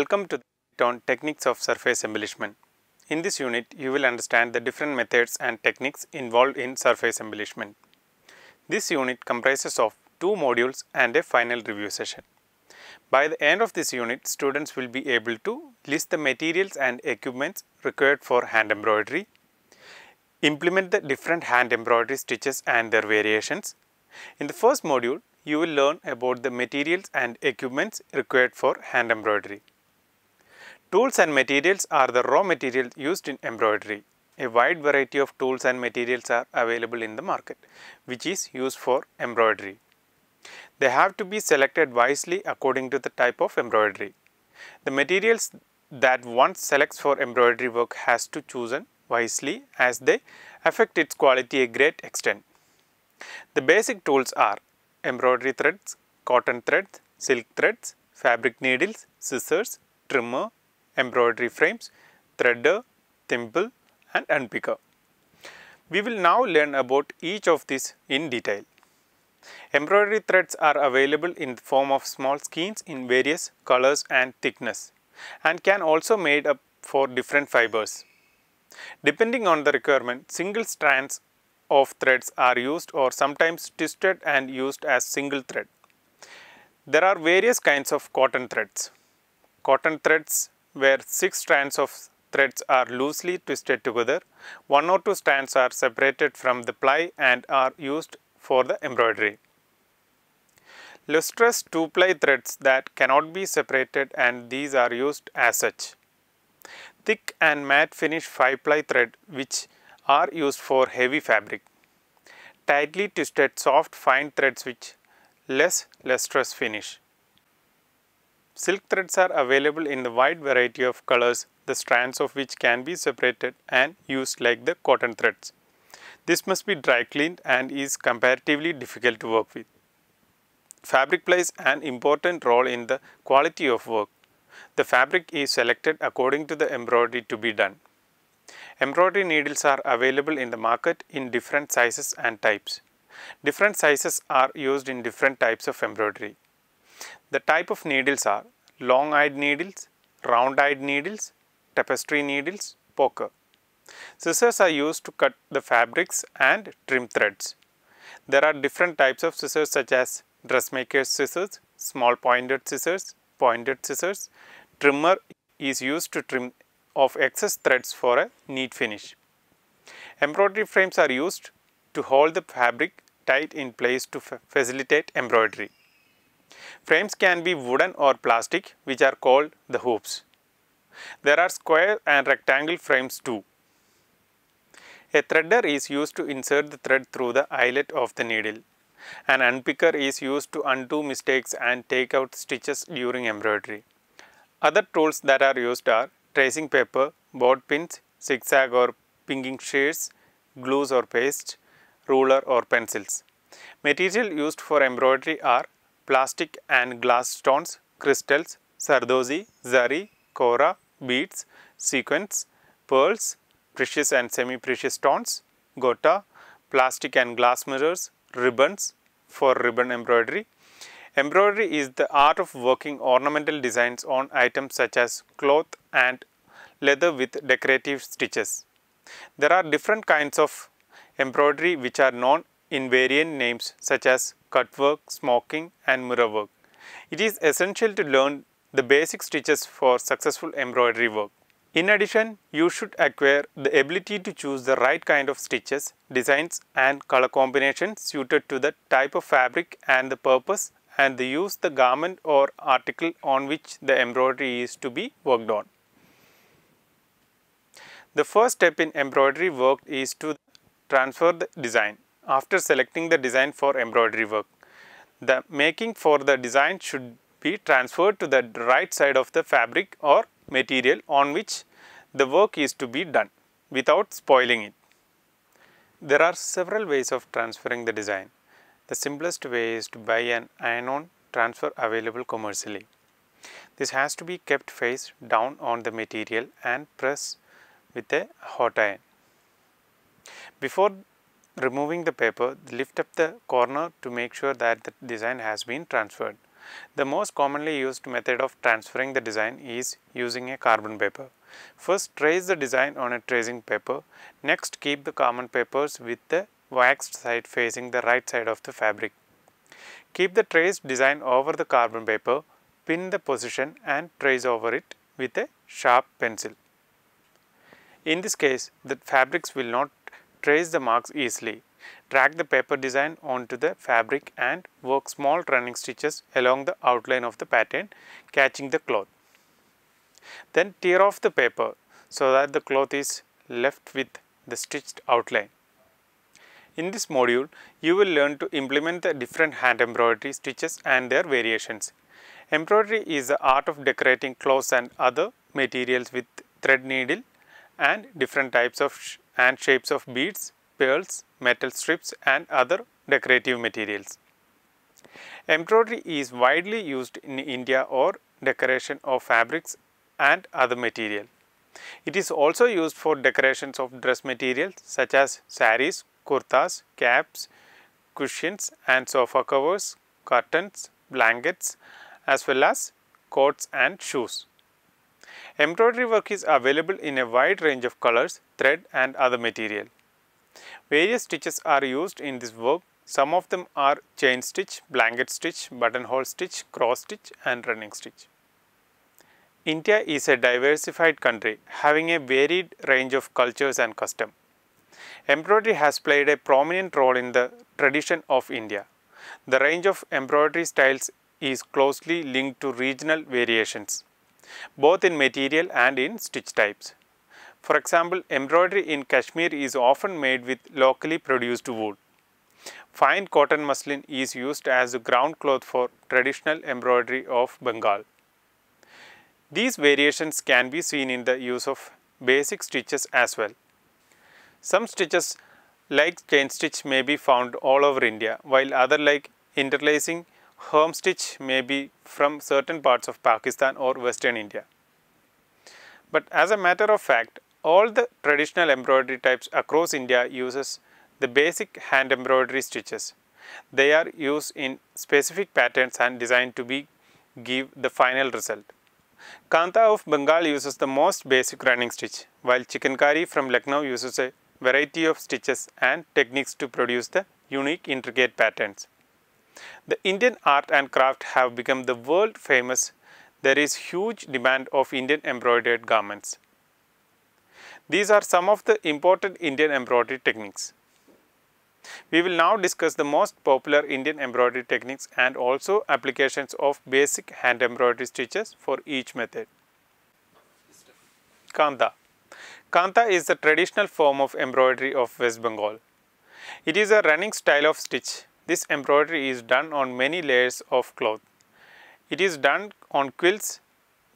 Welcome to on Techniques of Surface Embellishment. In this unit, you will understand the different methods and techniques involved in surface embellishment. This unit comprises of 2 modules and a final review session. By the end of this unit, students will be able to list the materials and equipments required for hand embroidery, implement the different hand embroidery stitches and their variations. In the first module, you will learn about the materials and equipments required for hand embroidery. Tools and materials are the raw material used in embroidery. A wide variety of tools and materials are available in the market, which is used for embroidery. They have to be selected wisely according to the type of embroidery. The materials that one selects for embroidery work has to choose wisely as they affect its quality a great extent. The basic tools are embroidery threads, cotton threads, silk threads, fabric needles, scissors, trimmer, embroidery frames, threader, thimble and unpicker. We will now learn about each of these in detail. Embroidery threads are available in the form of small skeins in various colors and thickness and can also made up for different fibers. Depending on the requirement, single strands of threads are used or sometimes twisted and used as single thread. There are various kinds of cotton threads. Cotton threads where 6 strands of threads are loosely twisted together, 1 or 2 strands are separated from the ply and are used for the embroidery. Lustrous 2-ply threads that cannot be separated and these are used as such. Thick and matte finish 5-ply thread which are used for heavy fabric. Tightly twisted soft fine threads which less lustrous finish. Silk threads are available in the wide variety of colors, the strands of which can be separated and used like the cotton threads. This must be dry cleaned and is comparatively difficult to work with. Fabric plays an important role in the quality of work. The fabric is selected according to the embroidery to be done. Embroidery needles are available in the market in different sizes and types. Different sizes are used in different types of embroidery. The type of needles are long-eyed needles, round-eyed needles, tapestry needles, poker. Scissors are used to cut the fabrics and trim threads. There are different types of scissors such as dressmaker's scissors, small pointed scissors, Trimmer is used to trim off excess threads for a neat finish. Embroidery frames are used to hold the fabric tight in place to facilitate embroidery. Frames can be wooden or plastic, which are called the hoops. There are square and rectangle frames too. A threader is used to insert the thread through the eyelet of the needle. An unpicker is used to undo mistakes and take out stitches during embroidery. Other tools that are used are tracing paper, board pins, zigzag or pinking shears, glues or paste, ruler or pencils. Material used for embroidery are plastic and glass stones, crystals, sardozi, zari, kora, beads, sequins, pearls, precious and semi-precious stones, gota, plastic and glass mirrors, ribbons for ribbon embroidery. Embroidery is the art of working ornamental designs on items such as cloth and leather with decorative stitches. There are different kinds of embroidery which are known in variant names such as cutwork, smoking and mirror work. It is essential to learn the basic stitches for successful embroidery work. In addition, you should acquire the ability to choose the right kind of stitches, designs and color combinations suited to the type of fabric and the purpose and use the garment or article on which the embroidery is to be worked on. The first step in embroidery work is to transfer the design. After selecting the design for embroidery work, the making for the design should be transferred to the right side of the fabric or material on which the work is to be done without spoiling it. There are several ways of transferring the design. The simplest way is to buy an iron-on transfer available commercially. This has to be kept face down on the material and press with a hot iron. Before removing the paper, lift up the corner to make sure that the design has been transferred. The most commonly used method of transferring the design is using a carbon paper. First, trace the design on a tracing paper. Next, keep the carbon papers with the waxed side facing the right side of the fabric. Keep the traced design over the carbon paper, pin the position and trace over it with a sharp pencil. In this case, the fabrics will not trace the marks easily. Drag the paper design onto the fabric and work small running stitches along the outline of the pattern, catching the cloth. Then tear off the paper so that the cloth is left with the stitched outline. In this module, you will learn to implement the different hand embroidery stitches and their variations. Embroidery is the art of decorating cloths and other materials with thread needle and different types of and shapes of beads, pearls, metal strips and other decorative materials. Embroidery is widely used in India or decoration of fabrics and other material. It is also used for decorations of dress materials such as saris, kurtas, caps, cushions and sofa covers, curtains, blankets as well as coats and shoes. Embroidery work is available in a wide range of colors, thread and other material. Various stitches are used in this work. Some of them are chain stitch, blanket stitch, buttonhole stitch, cross stitch and running stitch. India is a diversified country having a varied range of cultures and customs. Embroidery has played a prominent role in the tradition of India. The range of embroidery styles is closely linked to regional variations, both in material and in stitch types. For example, embroidery in Kashmir is often made with locally produced wool. Fine cotton muslin is used as a ground cloth for traditional embroidery of Bengal. These variations can be seen in the use of basic stitches as well. Some stitches like chain stitch may be found all over India, while other like interlacing herm stitch may be from certain parts of Pakistan or Western India. But as a matter of fact, all the traditional embroidery types across India uses the basic hand embroidery stitches. They are used in specific patterns and designed to give the final result. Kanta of Bengal uses the most basic running stitch, while Chikankari from Lucknow uses a variety of stitches and techniques to produce the unique intricate patterns. The Indian art and craft have become the world famous. There is huge demand of Indian embroidered garments. These are some of the important Indian embroidery techniques. We will now discuss the most popular Indian embroidery techniques and also applications of basic hand embroidery stitches for each method. Kanta. Kanta is the traditional form of embroidery of West Bengal. It is a running style of stitch. This embroidery is done on many layers of cloth. It is done on quilts,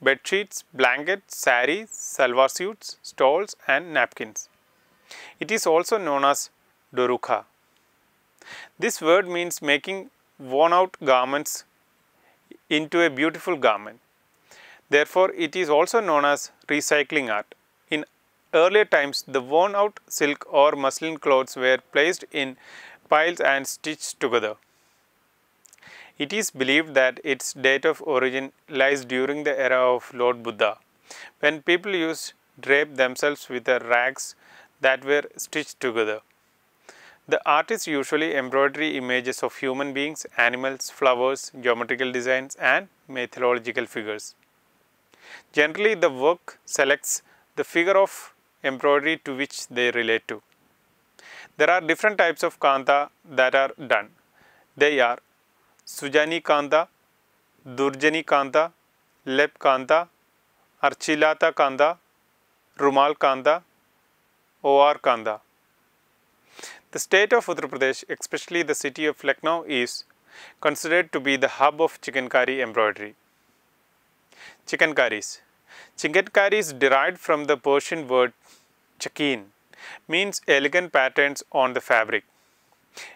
bed sheets, blankets, saris, salwar suits, stoles and napkins. It is also known as dorukha. This word means making worn out garments into a beautiful garment. Therefore, it is also known as recycling art. In earlier times, the worn out silk or muslin clothes were placed in piles and stitched together. It is believed that its date of origin lies during the era of Lord Buddha, when people used to drape themselves with the rags that were stitched together. The artists usually embroider images of human beings, animals, flowers, geometrical designs and mythological figures. Generally, the work selects the figure of embroidery to which they relate to. There are different types of kanta that are done. They are Sujani kanta, Durjani kanta, Lep kanta, Archilata kanta, Rumal kanta, OR kanta. The state of Uttar Pradesh, especially the city of Lucknow, is considered to be the hub of chikankari embroidery. Chikankaris. Chikankari is derived from the Persian word chakin, means elegant patterns on the fabric.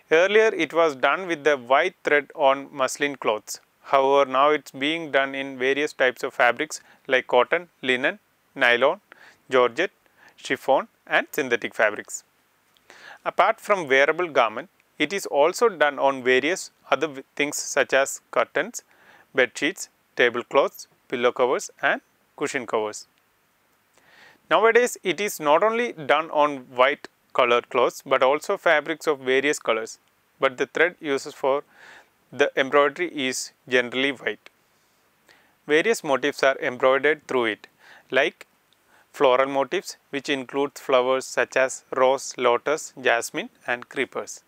Earlier, it was done with the white thread on muslin cloths. However, now it is being done in various types of fabrics like cotton, linen, nylon, georgette, chiffon and synthetic fabrics. Apart from wearable garment, it is also done on various other things such as curtains, bed sheets, tablecloths, pillow covers and cushion covers. Nowadays, it is not only done on white colored cloths, but also fabrics of various colors, but the thread used for the embroidery is generally white. Various motifs are embroidered through it, like floral motifs, which includes flowers such as rose, lotus, jasmine and creepers.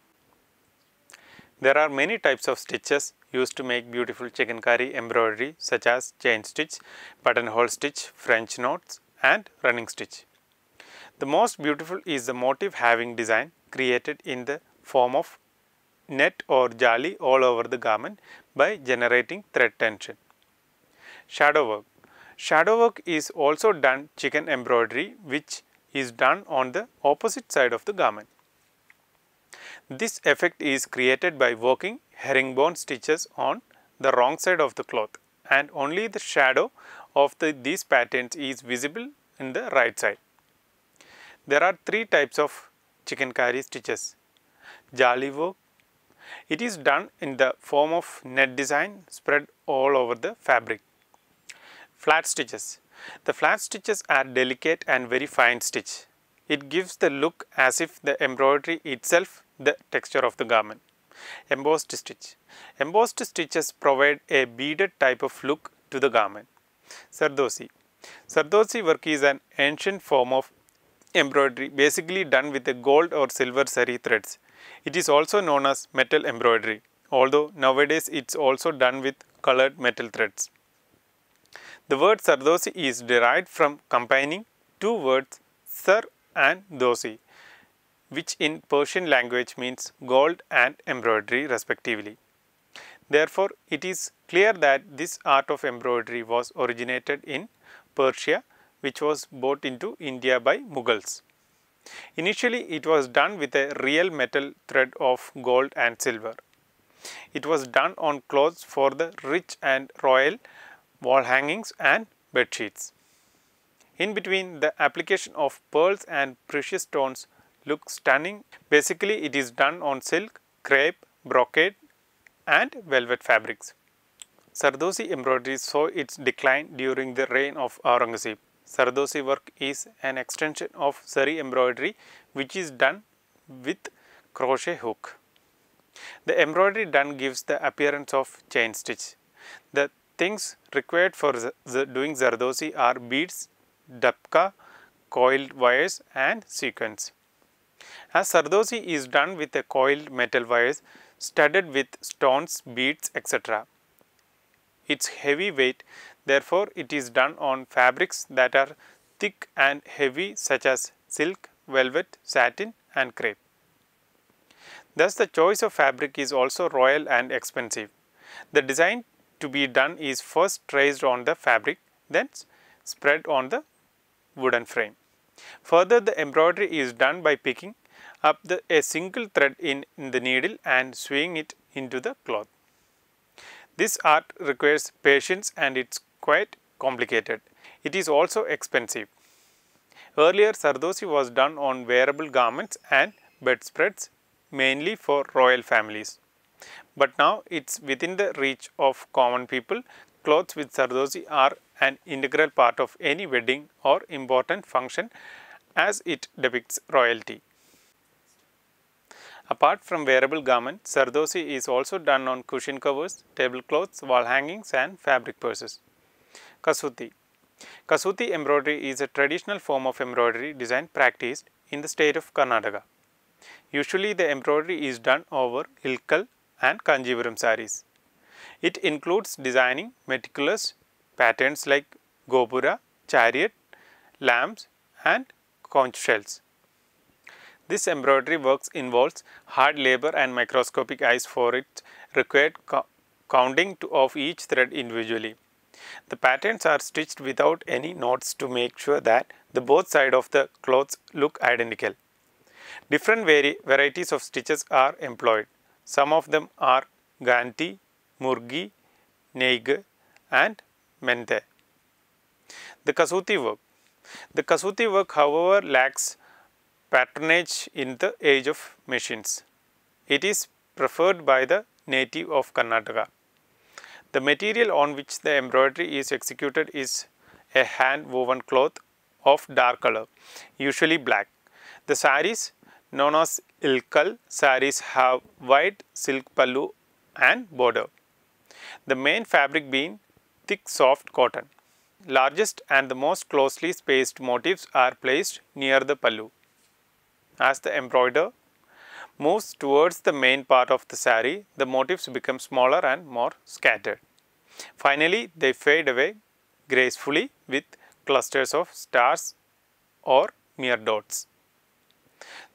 There are many types of stitches used to make beautiful chikankari embroidery, such as chain stitch, buttonhole stitch, French knots and running stitch. The most beautiful is the motif having design created in the form of net or jali all over the garment by generating thread tension. Shadow work. Shadow work is also done chikan embroidery, which is done on the opposite side of the garment. This effect is created by working herringbone stitches on the wrong side of the cloth, and only the shadow of these patterns is visible in the right side. There are three types of chikankari stitches. Jali work. It is done in the form of net design spread all over the fabric. Flat stitches. The flat stitches are delicate and very fine stitch. It gives the look as if the embroidery itself the texture of the garment. Embossed stitch. Embossed stitches provide a beaded type of look to the garment. Sardosi. Sardosi work is an ancient form of embroidery basically done with a gold or silver sari threads. It is also known as metal embroidery, although nowadays it is also done with colored metal threads. The word sardosi is derived from combining two words sar and dosi, which in Persian language means gold and embroidery respectively. Therefore, it is clear that this art of embroidery was originated in Persia, which was brought into India by Mughals. Initially, it was done with a real metal thread of gold and silver. It was done on clothes for the rich and royal, wall hangings and bed sheets. In between, the application of pearls and precious stones look stunning. Basically, it is done on silk, crepe, brocade and velvet fabrics. Sardosi embroidery saw its decline during the reign of Aurangzeb. Sardosi work is an extension of sari embroidery, which is done with crochet hook. The embroidery done gives the appearance of chain stitch. The things required for doing Zardosi are beads, dabka, coiled wires and sequins. As Sardosi is done with a coiled metal wires studded with stones, beads, etc. Its heavy weight, therefore, it is done on fabrics that are thick and heavy such as silk, velvet, satin and crepe. Thus, the choice of fabric is also royal and expensive. The design to be done is first traced on the fabric, then spread on the wooden frame. Further, the embroidery is done by picking up a single thread in the needle and sewing it into the cloth. This art requires patience and it is quite complicated. It is also expensive. Earlier, Sardosi was done on wearable garments and bedspreads mainly for royal families. But now it is within the reach of common people. Clothes with Sardosi are an integral part of any wedding or important function as it depicts royalty. Apart from wearable garments, Sardosi is also done on cushion covers, tablecloths, wall hangings and fabric purses. Kasuti. Kasuti embroidery is a traditional form of embroidery design practiced in the state of Karnataka. Usually the embroidery is done over ilkal and Kanjivaram saris. It includes designing meticulous patterns like gopura, chariot, lamps and conch shells. This embroidery works involves hard labor and microscopic eyes for its required counting of each thread individually. The patterns are stitched without any knots to make sure that the both sides of the clothes look identical. Different varieties of stitches are employed. Some of them are ganti, murgi, neig and mente. The Kasuti work. The Kasuti work, however, lacks patronage in the age of machines. It is preferred by the native of Karnataka. The material on which the embroidery is executed is a hand woven cloth of dark color, usually black. The saris known as ilkal saris have wide silk pallu and border. The main fabric being thick soft cotton. Largest and the most closely spaced motifs are placed near the pallu. As the embroider moves towards the main part of the sari, the motifs become smaller and more scattered. Finally, they fade away gracefully with clusters of stars or mere dots.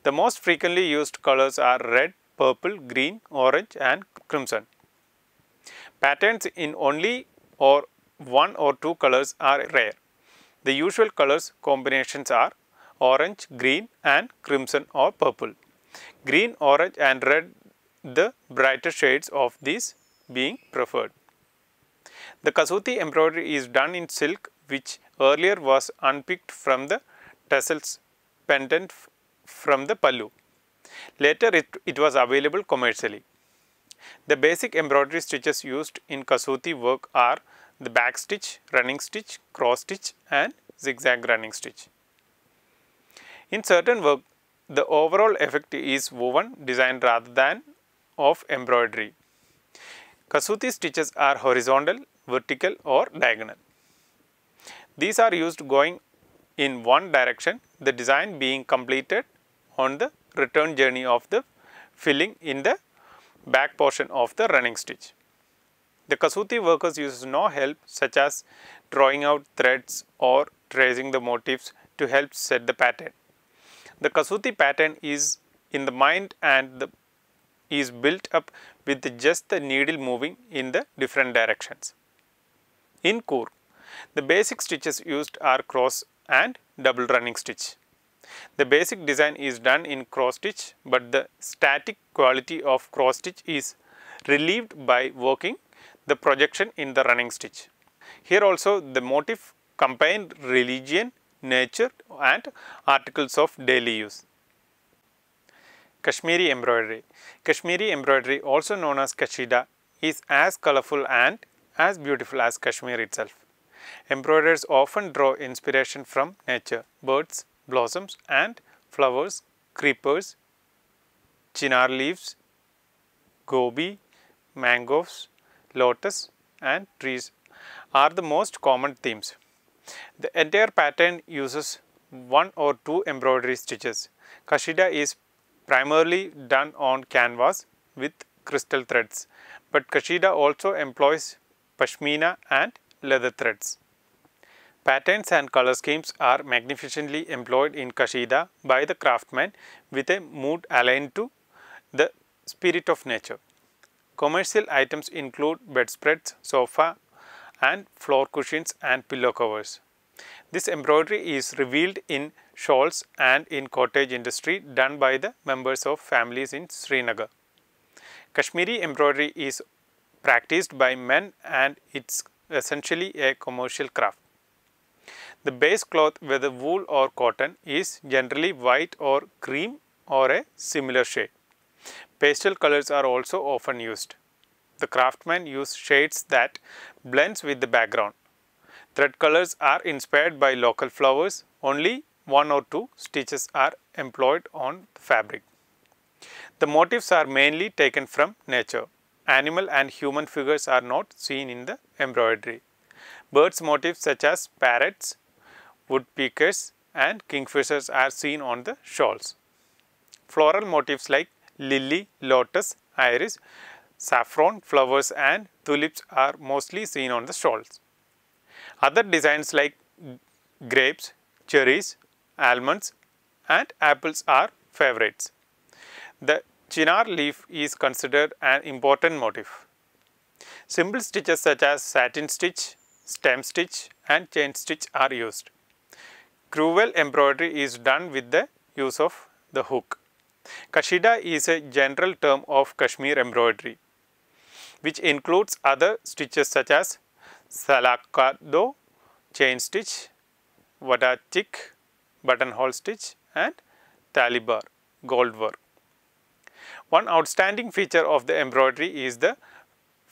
The most frequently used colors are red, purple, green, orange and crimson. Patterns in only or one or two colors are rare. The usual colors combinations are orange, green and crimson or purple. Green, orange and red the brighter shades of these being preferred. The Kasuti embroidery is done in silk which earlier was unpicked from the tassels pendant from the pallu. Later it was available commercially. The basic embroidery stitches used in Kasuti work are the back stitch, running stitch, cross stitch and zigzag running stitch. In certain work, the overall effect is woven design rather than of embroidery. Kasuti stitches are horizontal, vertical or diagonal. These are used going in one direction, the design being completed on the return journey of the filling in the back portion of the running stitch. The Kasuti workers use no help such as drawing out threads or tracing the motifs to help set the pattern. The Kasuti pattern is in the mind and is built up with just the needle moving in the different directions. In Coor, the basic stitches used are cross and double running stitch. The basic design is done in cross stitch, but the static quality of cross stitch is relieved by working the projection in the running stitch. Here also the motif combine religion, nature and articles of daily use. Kashmiri embroidery. Kashmiri embroidery, also known as Kashida, is as colorful and as beautiful as Kashmir itself. Embroiderers often draw inspiration from nature, birds, blossoms and flowers, creepers, chinar leaves, gobi, mangoes, lotus and trees are the most common themes. The entire pattern uses one or two embroidery stitches. Kashida is primarily done on canvas with crystal threads, but Kashida also employs pashmina and leather threads. Patterns and color schemes are magnificently employed in Kashida by the craftsman with a mood aligned to the spirit of nature. Commercial items include bedspreads, sofa and floor cushions and pillow covers. This embroidery is revealed in shawls and in cottage industry done by the members of families in Srinagar. Kashmiri embroidery is practiced by men and it's essentially a commercial craft. The base cloth, whether wool or cotton, is generally white or cream or a similar shade. Pastel colors are also often used. The craftsmen use shades that blends with the background. Thread colors are inspired by local flowers. Only one or two stitches are employed on the fabric. The motifs are mainly taken from nature. Animal and human figures are not seen in the embroidery. Birds motifs such as parrots, woodpeckers and kingfishers are seen on the shawls. Floral motifs like lily, lotus, iris, saffron flowers and tulips are mostly seen on the shawls. Other designs like grapes, cherries, almonds and apples are favorites. The chinar leaf is considered an important motif. Simple stitches such as satin stitch, stem stitch and chain stitch are used. Crewel embroidery is done with the use of the hook. Kashida is a general term of Kashmir embroidery, which includes other stitches such as salakado, chain stitch, wadachik, buttonhole stitch and talibar, gold work. One outstanding feature of the embroidery is the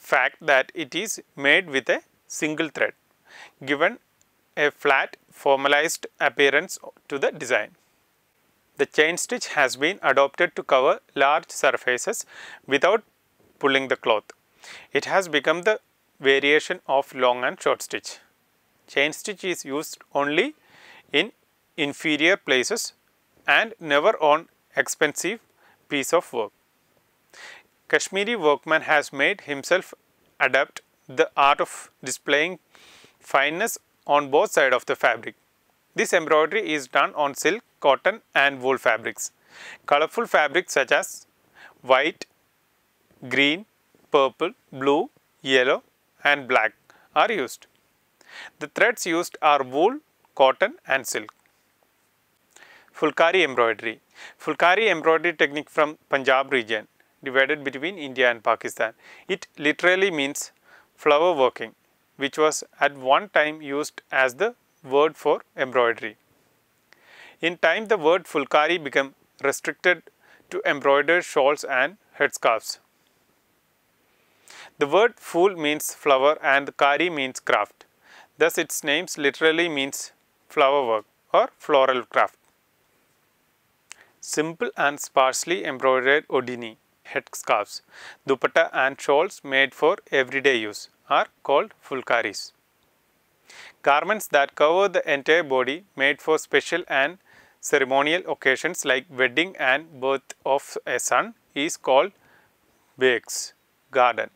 fact that it is made with a single thread, given a flat formalized appearance to the design. The chain stitch has been adopted to cover large surfaces without pulling the cloth. It has become the variation of long and short stitch. Chain stitch is used only in inferior places and never on expensive piece of work. Kashmiri workman has made himself adapt the art of displaying fineness on both sides of the fabric. This embroidery is done on silk, cotton and wool fabrics. Colorful fabrics such as white, green, purple, blue, yellow and black are used. The threads used are wool, cotton and silk. Fulkari embroidery. Fulkari embroidery technique from Punjab region, divided between India and Pakistan. It literally means flower working, which was at one time used as the word for embroidery. In time, the word Fulkari became restricted to embroidered shawls and headscarves. The word Phul means flower and Kari means craft. Thus, its names literally means flower work or floral craft. Simple and sparsely embroidered odini, headscarves, dupatta and shawls made for everyday use are called Fulkaris. Garments that cover the entire body made for special and ceremonial occasions like wedding and birth of a son is called Bags, garden.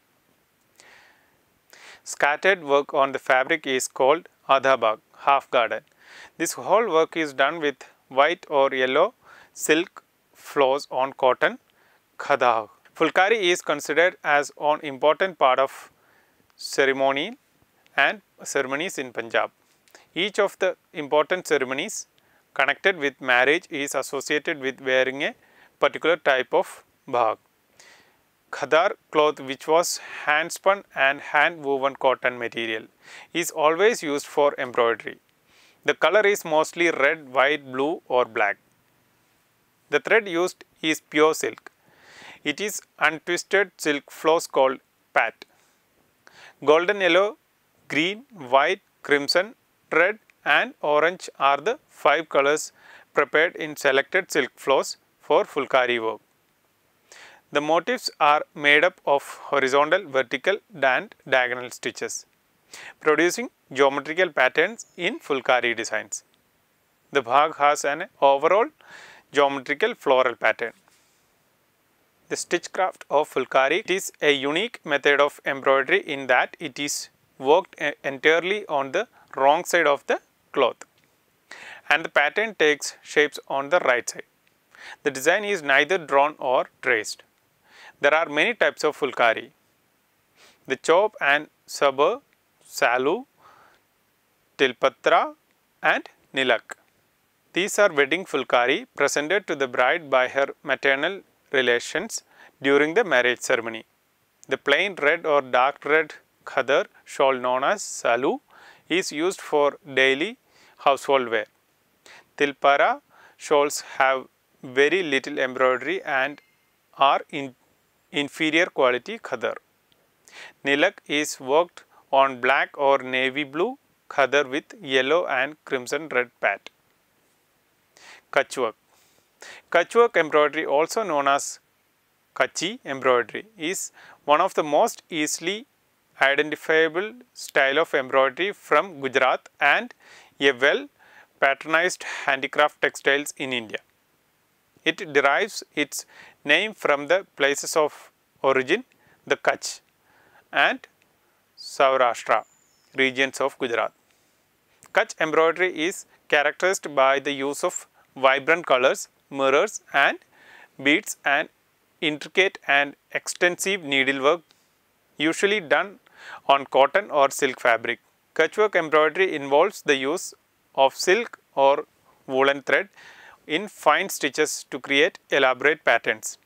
Scattered work on the fabric is called Adha Bag, half garden. This whole work is done with white or yellow silk flows on cotton, khada. Fulkari is considered as an important part of ceremonies in Punjab. Each of the important ceremonies connected with marriage is associated with wearing a particular type of bhag. Khadar cloth, which was hand spun and hand woven cotton material, is always used for embroidery. The color is mostly red, white, blue or black. The thread used is pure silk. It is untwisted silk flows called pat. Golden yellow, green, white, crimson, red and orange are the 5 colors prepared in selected silk flows for Fulkari work. The motifs are made up of horizontal, vertical and diagonal stitches, producing geometrical patterns in Fulkari designs. The bhag has an overall geometrical floral pattern. The stitchcraft of Fulkari is a unique method of embroidery in that it is worked entirely on the wrong side of the cloth and the pattern takes shapes on the right side. The design is neither drawn or traced. There are many types of Fulkari. The chop and sabar, salu, tilpatra and nilak. These are wedding Fulkari presented to the bride by her maternal relations during the marriage ceremony. The plain red or dark red khadar shawl known as salu is used for daily household wear. Tilpara shawls have very little embroidery and are in inferior quality khadar. Nilak is worked on black or navy blue khadar with yellow and crimson red pat. Kutch work. Kutch work embroidery, also known as Kachi embroidery, is one of the most easily identifiable style of embroidery from Gujarat and a well patronized handicraft textiles in India. It derives its name from the places of origin, the Kutch and Saurashtra regions of Gujarat. Kutch embroidery is characterized by the use of vibrant colors, mirrors and beads and intricate and extensive needlework usually done on cotton or silk fabric. Kutch work embroidery involves the use of silk or woolen thread in fine stitches to create elaborate patterns.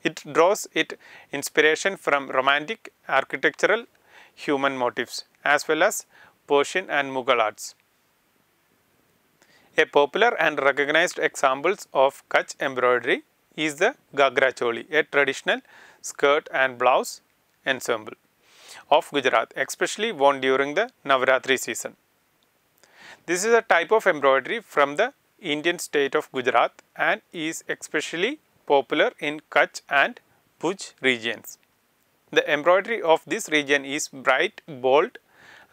It draws its inspiration from romantic, architectural, human motifs as well as Persian and Mughal arts. A popular and recognized examples of Kutch embroidery is the Gagra Choli, a traditional skirt and blouse ensemble of Gujarat, especially worn during the Navaratri season. This is a type of embroidery from the Indian state of Gujarat and is especially popular in Kutch and Bhuj regions. The embroidery of this region is bright, bold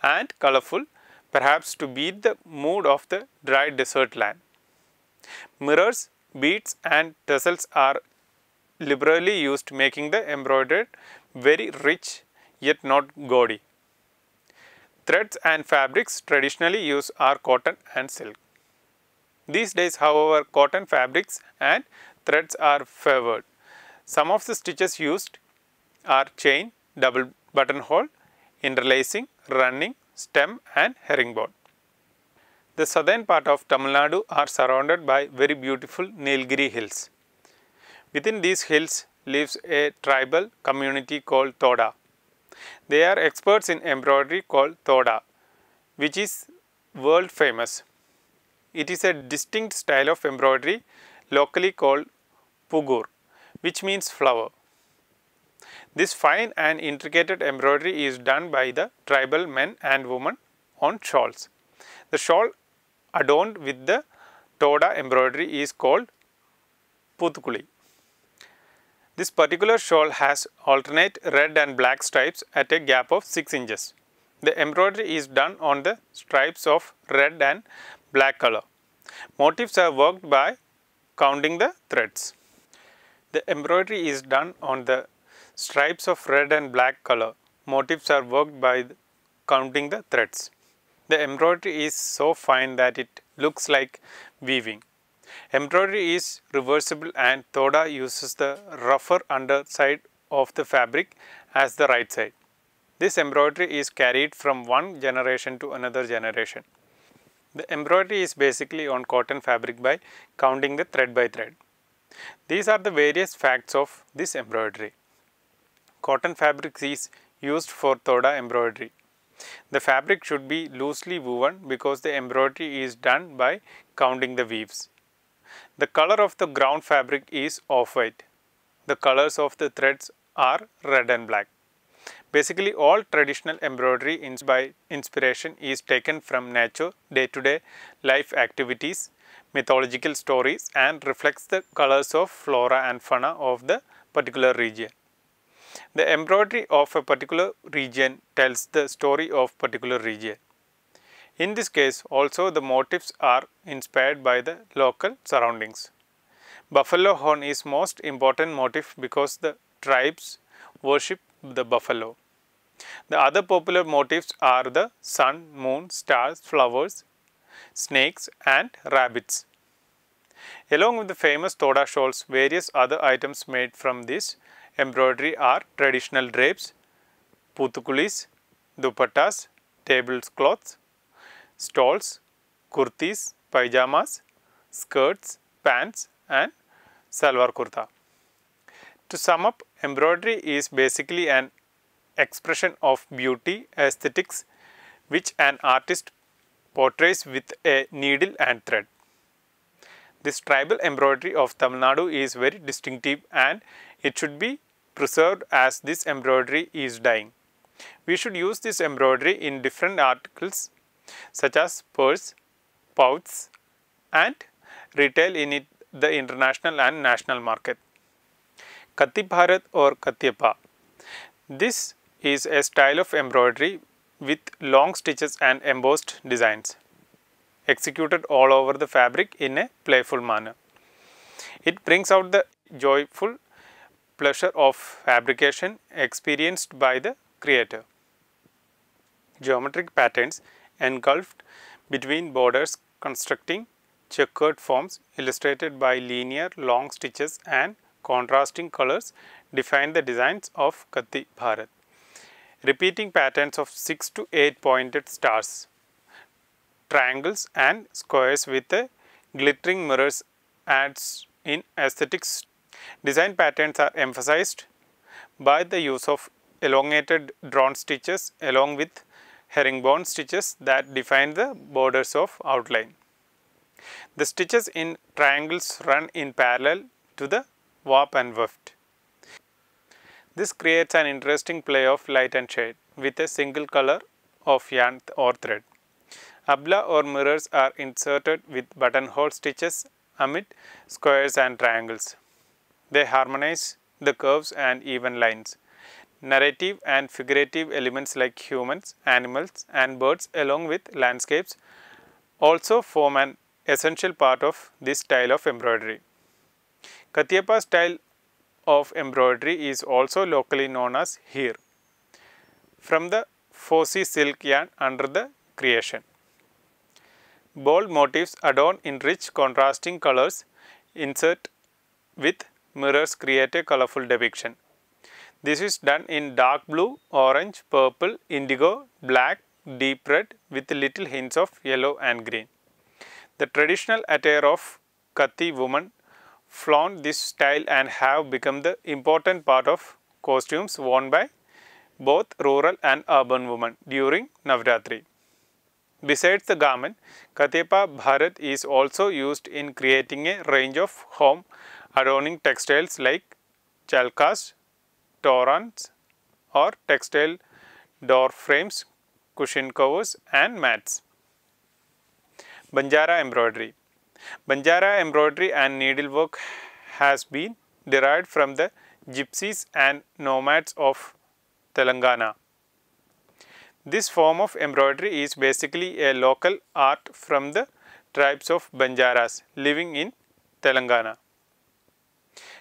and colorful, perhaps to beat the mood of the dry desert land. Mirrors, beads and tassels are liberally used, making the embroidered very rich yet not gaudy. Threads and fabrics traditionally used are cotton and silk. These days, however, cotton fabrics and threads are favored. Some of the stitches used are chain, double buttonhole, interlacing, running, stem and herringbone. The southern part of Tamil Nadu are surrounded by very beautiful Nilgiri hills. Within these hills lives a tribal community called Toda. They are experts in embroidery called Toda, which is world famous. It is a distinct style of embroidery locally called Pugur, which means flower. This fine and intricate embroidery is done by the tribal men and women on shawls. The shawl adorned with the Toda embroidery is called Puthukuli. This particular shawl has alternate red and black stripes at a gap of 6 inches. The embroidery is done on the stripes of red and black color. Motifs are worked by counting the threads. The embroidery is done on the stripes of red and black color. Motifs are worked by counting the threads. The embroidery is so fine that it looks like weaving. Embroidery is reversible and Toda uses the rougher underside of the fabric as the right side. This embroidery is carried from one generation to another generation. The embroidery is basically on cotton fabric by counting the thread by thread. These are the various facts of this embroidery. Cotton fabric is used for Toda embroidery. The fabric should be loosely woven because the embroidery is done by counting the weaves. The color of the ground fabric is off-white. The colors of the threads are red and black. Basically, all traditional embroidery by inspiration is taken from nature, day-to-day life activities, mythological stories and reflects the colors of flora and fauna of the particular region. The embroidery of a particular region tells the story of particular region. In this case, also the motifs are inspired by the local surroundings. Buffalo horn is most important motif because the tribes worship the buffalo. The other popular motifs are the sun, moon, stars, flowers, snakes and rabbits. Along with the famous Toda shawls, various other items made from this embroidery are traditional drapes, putukulis, dupattas, tablecloths, stalls, kurtis, pajamas, skirts, pants and salwar kurta. To sum up, embroidery is basically an expression of beauty, aesthetics which an artist portrays with a needle and thread. This tribal embroidery of Tamil Nadu is very distinctive and it should be preserved as this embroidery is dying. We should use this embroidery in different articles such as purse, pouches and retail in the international and national market. Katti Bharat or Katyapa. This is a style of embroidery with long stitches and embossed designs executed all over the fabric in a playful manner. It brings out the joyful pleasure of fabrication experienced by the creator. Geometric patterns engulfed between borders constructing checkered forms illustrated by linear long stitches and contrasting colors define the designs of Katti Bharat. Repeating patterns of 6 to 8 pointed stars, triangles and squares with a glittering mirrors adds in aesthetics. Design patterns are emphasized by the use of elongated drawn stitches along with herringbone stitches that define the borders of outline. The stitches in triangles run in parallel to the warp and weft. This creates an interesting play of light and shade with a single color of yarn or thread. Abla or mirrors are inserted with buttonhole stitches amid squares and triangles. They harmonize the curves and even lines. Narrative and figurative elements like humans, animals and birds along with landscapes also form an essential part of this style of embroidery. Katyapa style of embroidery is also locally known as Heer, from the Fosi silk yarn under the creation. Bold motifs adorned in rich contrasting colors insert with mirrors create a colorful depiction. This is done in dark blue, orange, purple, indigo, black, deep red with little hints of yellow and green. The traditional attire of Kathi women flaunt this style and have become the important part of costumes worn by both rural and urban women during Navratri. Besides the garment, Katyapa Bharat is also used in creating a range of home adorning textiles like chalkas, torans or textile door frames, cushion covers and mats. Banjara embroidery. Banjara embroidery and needlework has been derived from the gypsies and nomads of Telangana. This form of embroidery is basically a local art from the tribes of Banjaras living in Telangana.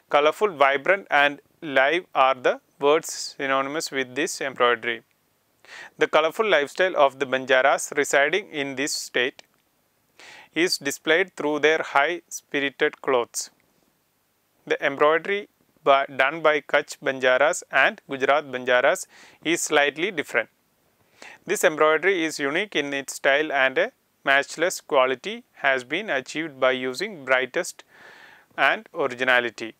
Colorful, vibrant and live are the words synonymous with this embroidery. The colorful lifestyle of the Banjaras residing in this state is displayed through their high-spirited clothes. The embroidery done by Kutch Banjaras and Gujarat Banjaras is slightly different. This embroidery is unique in its style and a matchless quality has been achieved by using brightest and originality.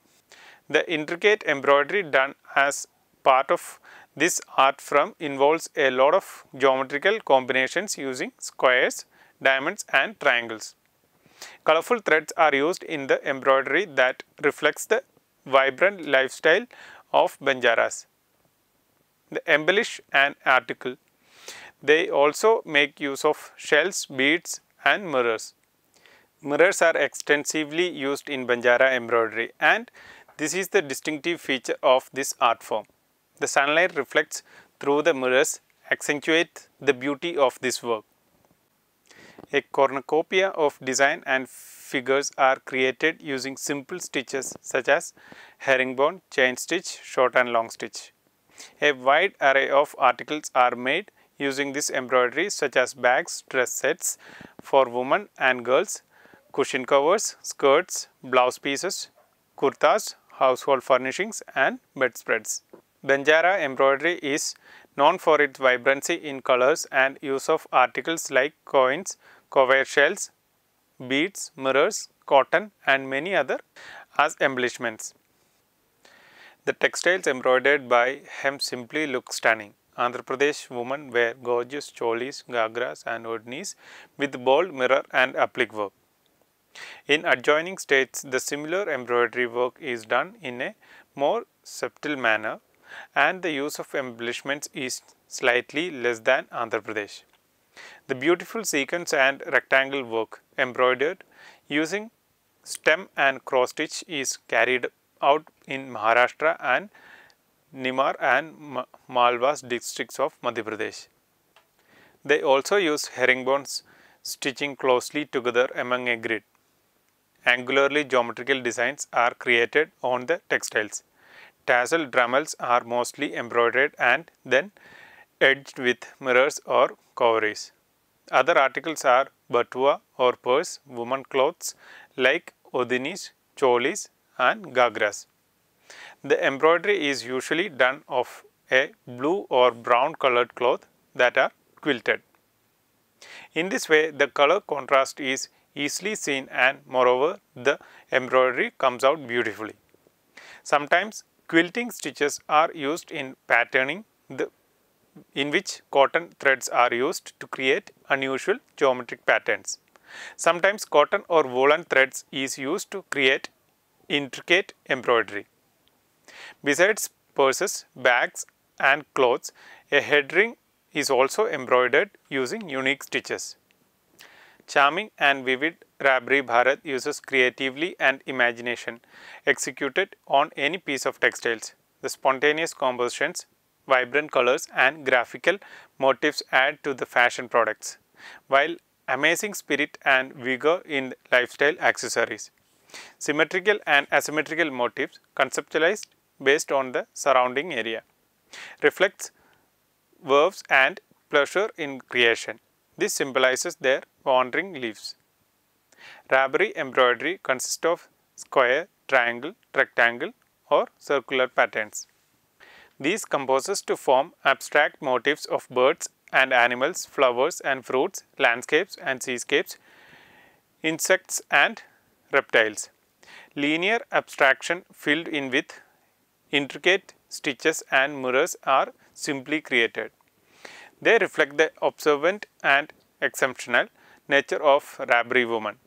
The intricate embroidery done as part of this art form involves a lot of geometrical combinations using squares, diamonds and triangles. Colorful threads are used in the embroidery that reflects the vibrant lifestyle of Banjaras. They embellish an article. They also make use of shells, beads and mirrors. Mirrors are extensively used in Banjara embroidery and this is the distinctive feature of this art form. The sunlight reflects through the mirrors, accentuates the beauty of this work. A cornucopia of design and figures are created using simple stitches such as herringbone, chain stitch, short and long stitch. A wide array of articles are made using this embroidery such as bags, dress sets for women and girls, cushion covers, skirts, blouse pieces, kurtas, household furnishings and bedspreads. Banjara embroidery is known for its vibrancy in colors and use of articles like coins, cover shells, beads, mirrors, cotton and many other as embellishments. The textiles embroidered by hem simply look stunning. Andhra Pradesh women wear gorgeous cholis, gagras and odnis with bold mirror and applique work. In adjoining states, the similar embroidery work is done in a more subtle manner and the use of embellishments is slightly less than Andhra Pradesh. The beautiful sequins and rectangle work embroidered using stem and cross stitch is carried out in Maharashtra and Nimar and Malwas districts of Madhya Pradesh. They also use herringbones stitching closely together among a grid. Angularly geometrical designs are created on the textiles. Tassel drummels are mostly embroidered and then edged with mirrors or cowries. Other articles are batua or purse, women clothes like odinis, cholis and gagras. The embroidery is usually done of a blue or brown colored cloth that are quilted. In this way, the color contrast is easily seen and moreover, the embroidery comes out beautifully. Sometimes quilting stitches are used in patterning in which cotton threads are used to create unusual geometric patterns. Sometimes cotton or woolen threads is used to create intricate embroidery. Besides purses, bags and clothes. A head ring is also embroidered using unique stitches. Charming and vivid Rabri Bharat uses creatively and imagination executed on any piece of textiles. The spontaneous compositions, vibrant colors and graphical motifs add to the fashion products, while amazing spirit and vigor in lifestyle accessories. Symmetrical and asymmetrical motifs conceptualized based on the surrounding area reflects verves and pleasure in creation. This symbolizes their wandering leaves. Rabri embroidery consists of square, triangle, rectangle or circular patterns. These composes to form abstract motifs of birds and animals, flowers and fruits, landscapes and seascapes, insects and reptiles. Linear abstraction filled in with intricate stitches and mirrors are simply created. They reflect the observant and exceptional nature of Rabri woman.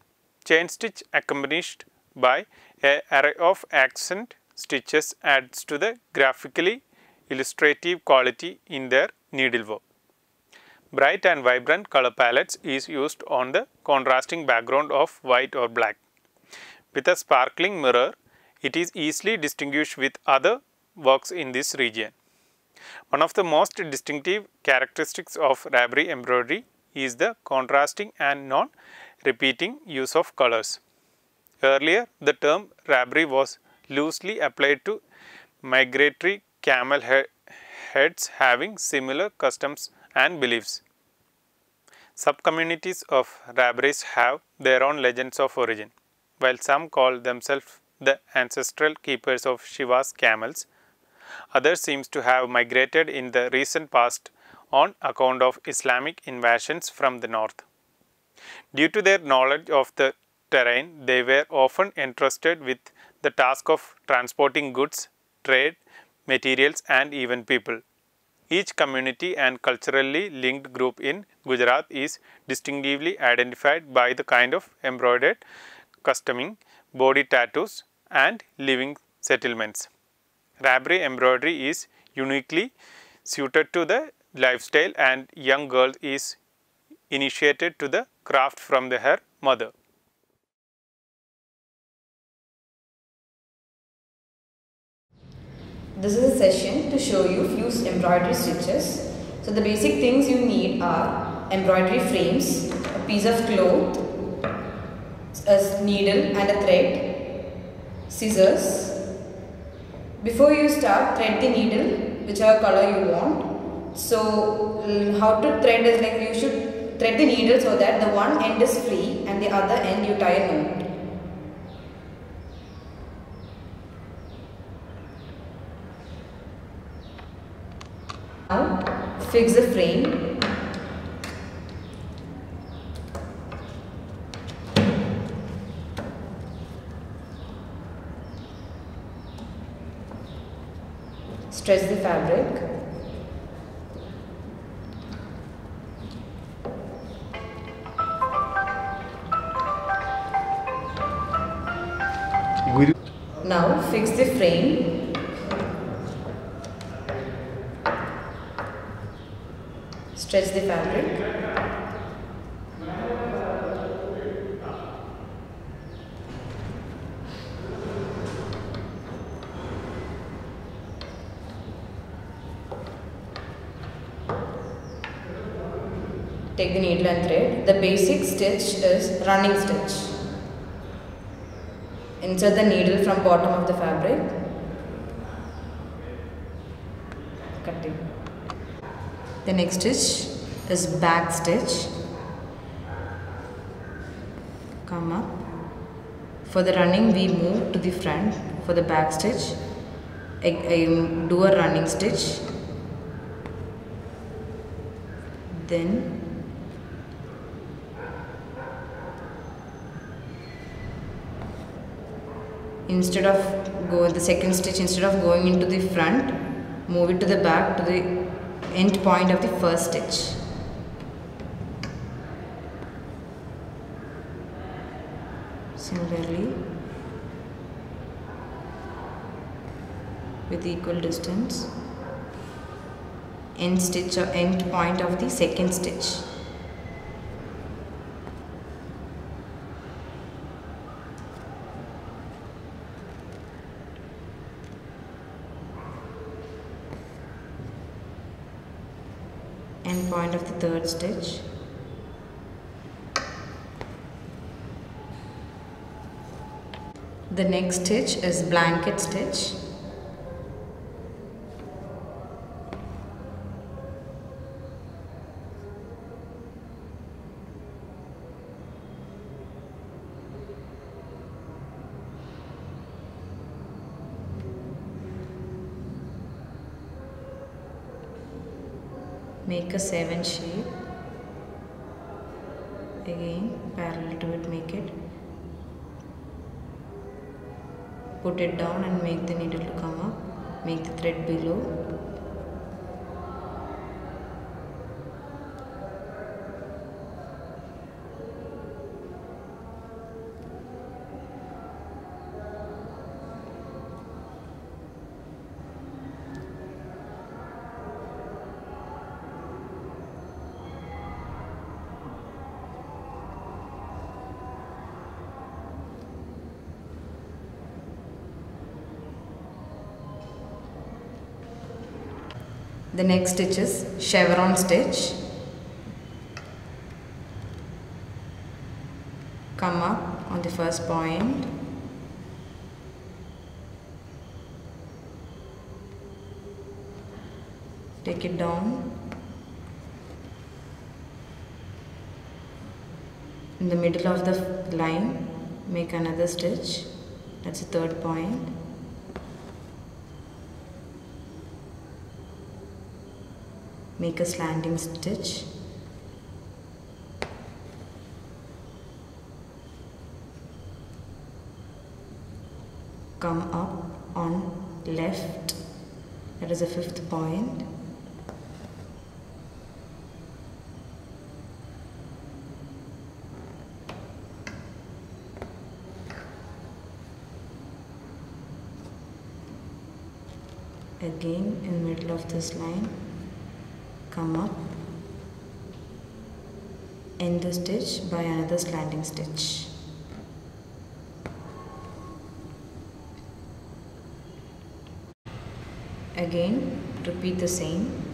Chain stitch accompanied by an array of accent stitches adds to the graphically illustrative quality in their needlework. Bright and vibrant color palettes is used on the contrasting background of white or black. With a sparkling mirror, it is easily distinguished with other works in this region. One of the most distinctive characteristics of Rabri embroidery is the contrasting and non-repeating use of colors. Earlier, the term Rabri was loosely applied to migratory camel heads having similar customs and beliefs. Subcommunities of Rabris have their own legends of origin. While some call themselves the ancestral keepers of Shiva's camels, others seem to have migrated in the recent past on account of Islamic invasions from the north. Due to their knowledge of the terrain, they were often entrusted with the task of transporting goods, trade, materials and even people. Each community and culturally linked group in Gujarat is distinctively identified by the kind of embroidered costuming, body tattoos and living settlements. Rabri embroidery is uniquely suited to the lifestyle and young girl is initiated to the craft from her mother. This is a session to show you few embroidery stitches. So the basic things you need are embroidery frames, a piece of cloth, a needle and a thread, scissors. Before you start, thread the needle whichever color you want. So how to thread is like you should thread the needle so that the one end is free and the other end you tie a knot. Now fix the frame. Stretch the fabric. Now fix the frame. Stretch the fabric. Take the needle and thread. The basic stitch is running stitch. Insert the needle from bottom of the fabric. Cutting. The next stitch is back stitch. Come up. For the running we move to the front. For the back stitch, I do a running stitch. Then instead of the second stitch, instead of going into the front, move it to the back to the end point of the first stitch. Similarly, with equal distance, end stitch or end point of the second stitch. End point of the third stitch. The next stitch is blanket stitch. Make a 7 shape. Again parallel to it, make it. Put it down and make the needle to come up. Make the thread below. The next stitch is chevron stitch. Come up on the first point. Take it down. In the middle of the line, make another stitch. That's the third point. Make a slanting stitch. Come up on left, that is the fifth point. Again in the middle of this line, come up, end the stitch by another slanting stitch. Again repeat the same.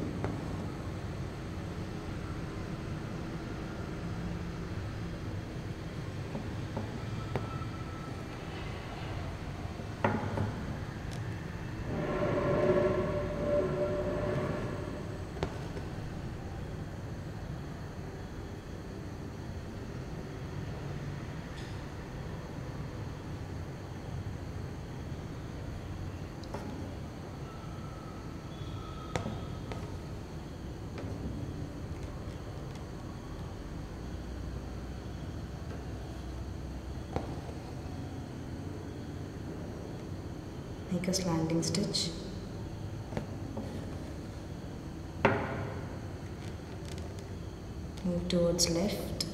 Make a slanting stitch. Move towards left.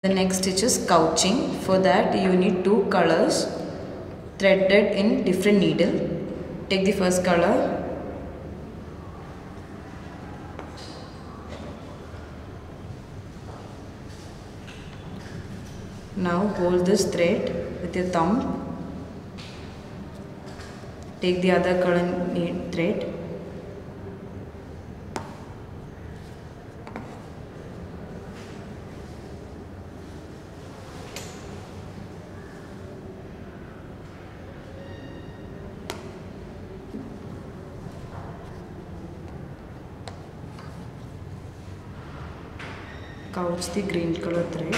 The next stitch is couching. For that you need two colors threaded in different needle. Take the first color. Now hold this thread with your thumb. Take the other color thread. Couch the green color thread.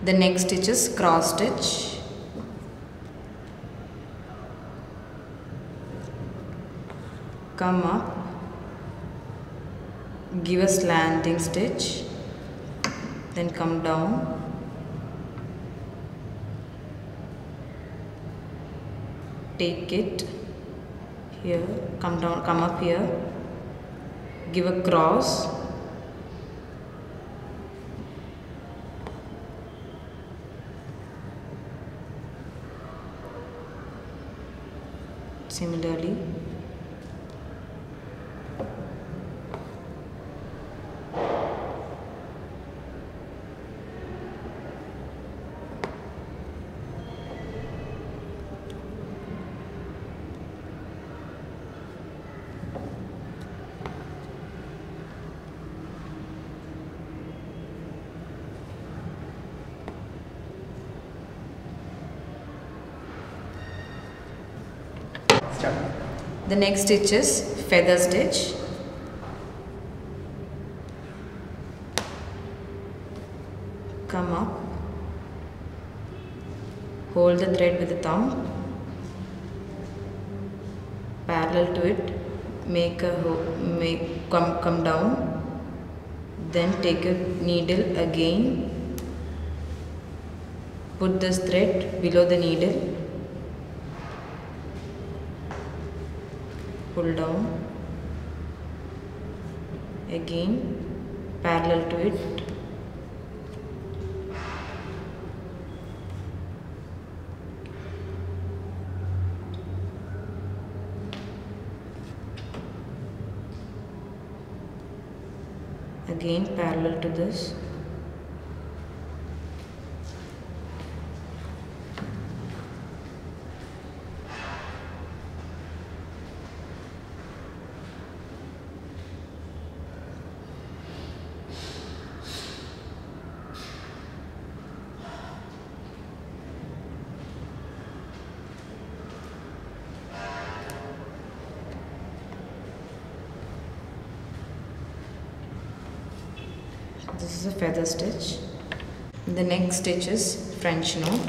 The next stitch is cross stitch. Come up, give a slanting stitch, then come down, take it here, come down, come up here, give a cross, similarly the next stitch is feather stitch. Come up, hold the thread with the thumb, parallel to it, come down, then take a needle again, put this thread below the needle, pull down, again parallel to it, again parallel to this, this is a feather stitch. The next stitch is French knot.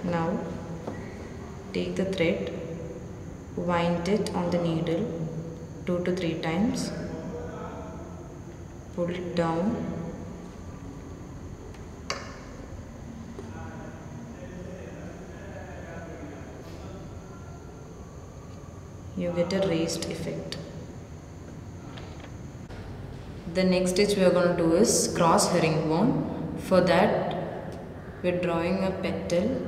Now take the thread, wind it on the needle 2 to 3 times, pull it down, you get a raised effect. The next stitch we are going to do is cross herringbone. For that we are drawing a petal.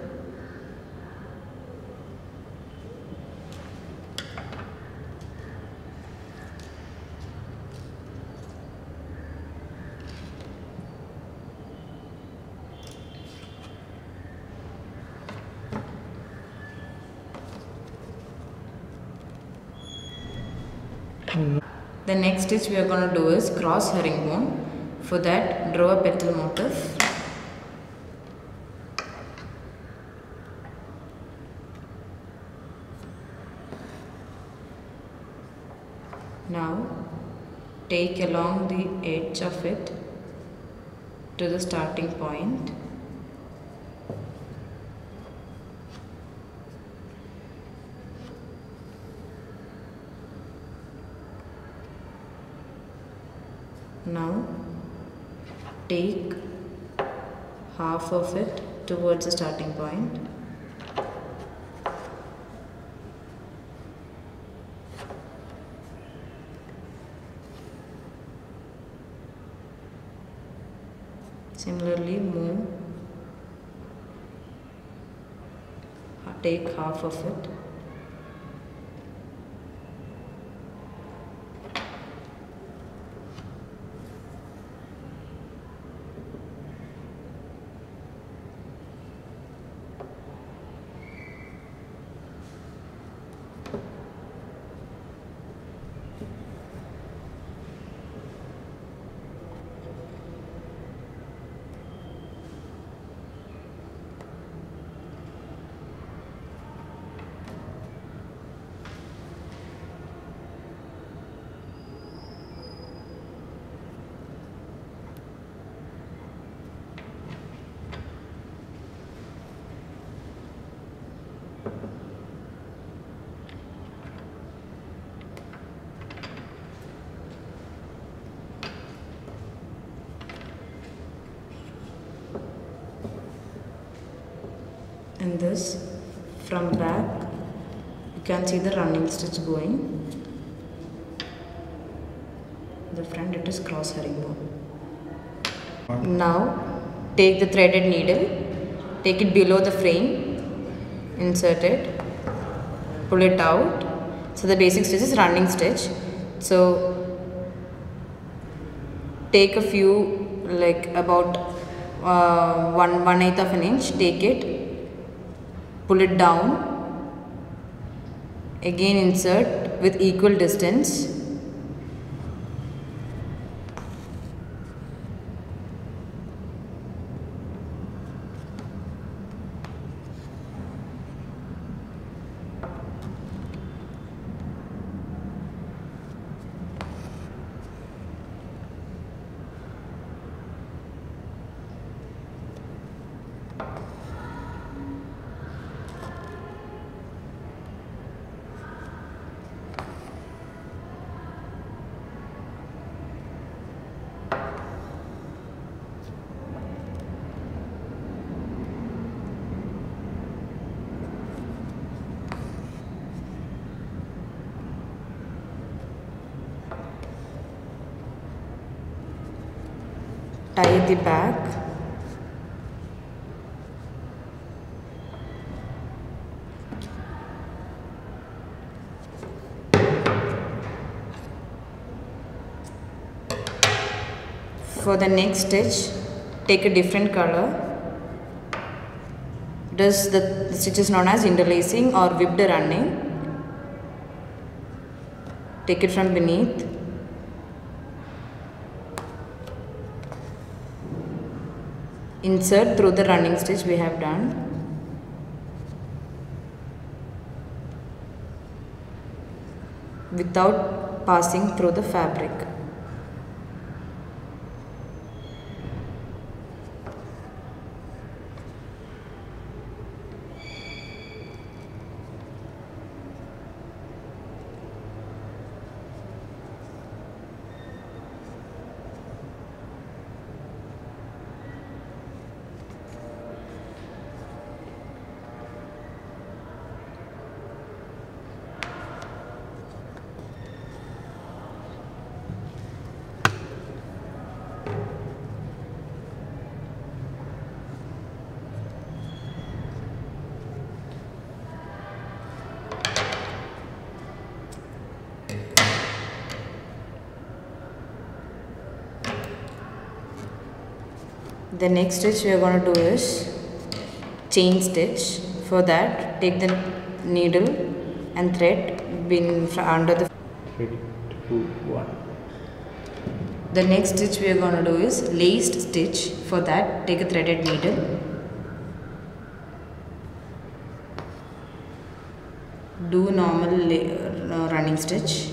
The next stitch we are going to do is cross herringbone. For that, draw a petal motif. Now take along the edge of it to the starting point. Now take half of it towards the starting point. Similarly, take half of it. And this, from back you can see the running stitch going. The front it is cross herringbone. Now take the threaded needle, take it below the frame, insert it, pull it out. So the basic stitch is running stitch. So take a few, like about 1/8 of an inch, take it, pull it down, again insert with equal distance, tie the back, for the next stitch take a different color. The stitch is known as interlacing or whipped running. Take it from beneath, insert through the running stitch we have done, without passing through the fabric. The next stitch we are going to do is chain stitch. For that, take the needle and thread under the. Ready, 2, 1. The next stitch we are going to do is laced stitch. For that, take a threaded needle, do normal running stitch,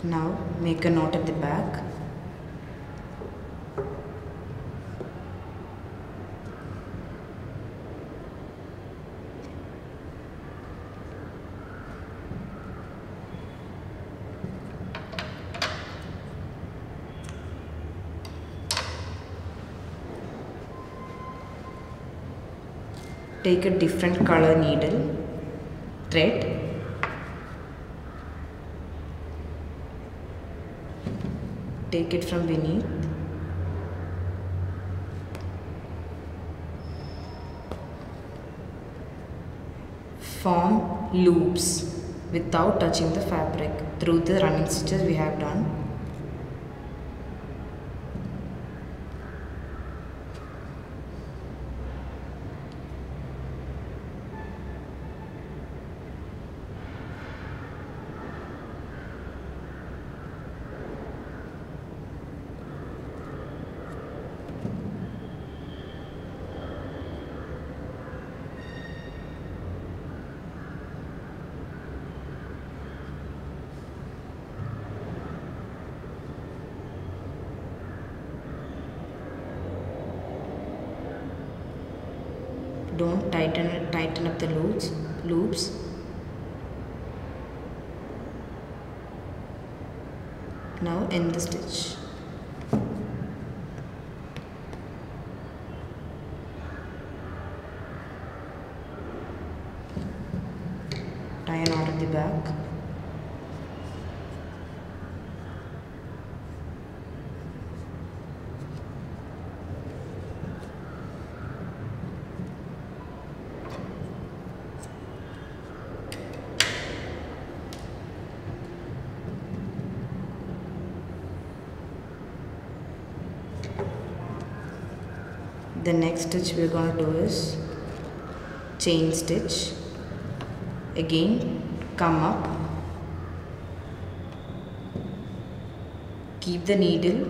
Now make a knot at the back. Take a different color needle, thread, take it from beneath, form loops without touching the fabric through the running stitches we have done. Don't tighten up the loops. Now end the stitch. Tie a knot at the back. The next stitch we are going to do is chain stitch. Again, come up, keep the needle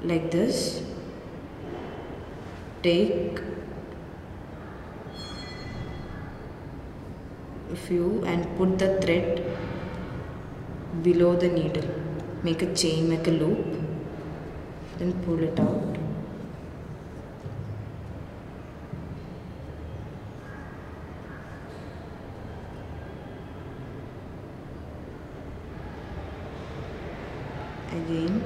like this, take a few and put the thread below the needle, make a chain, make a loop, then pull it out. Again,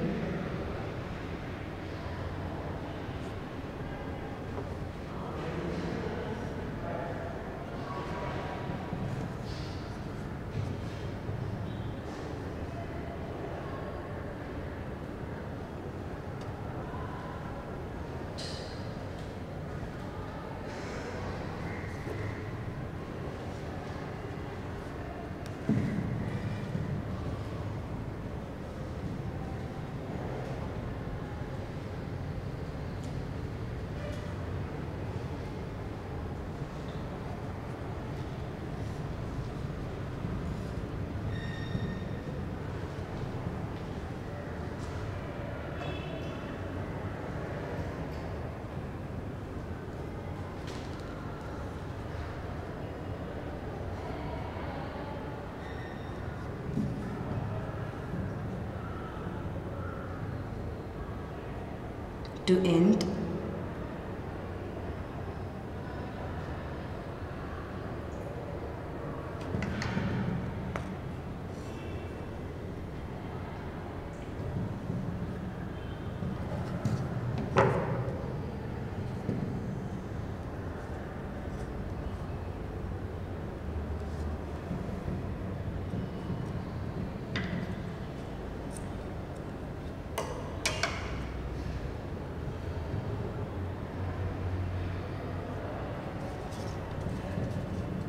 to end,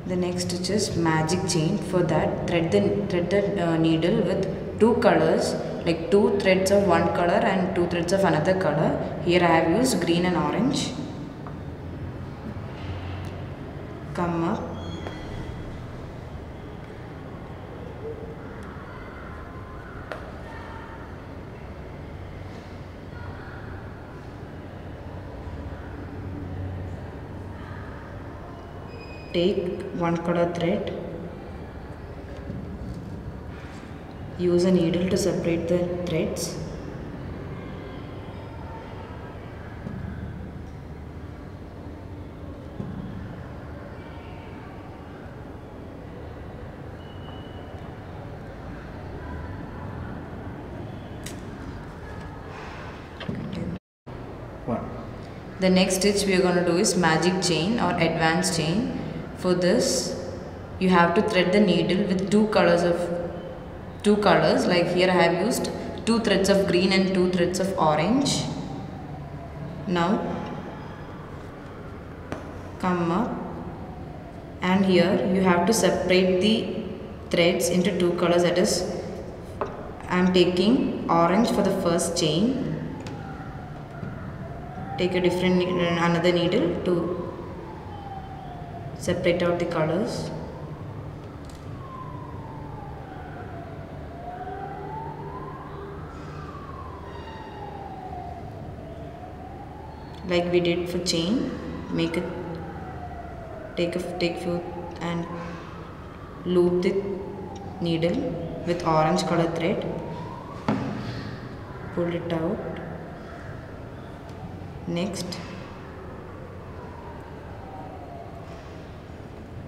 the next stitch is magic chain. For that, thread the needle with two colors, like two threads of one color and two threads of another color. Here I have used green and orange. Come up, take one color thread, use a needle to separate the threads. The next stitch we are going to do is magic chain or advanced chain. For this, you have to thread the needle with two colors. Like here I have used 2 threads of green and 2 threads of orange. Now come up, and here you have to separate the threads into 2 colors. That is, I am taking orange for the first chain. Take a different another needle to separate out the colors. Like we did for chain, take few and loop the needle with orange color thread. Pull it out. Next,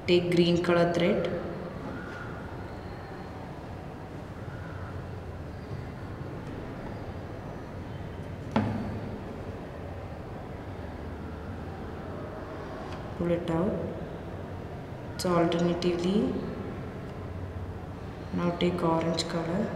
take green color thread, pull it out. So alternatively, now take orange color,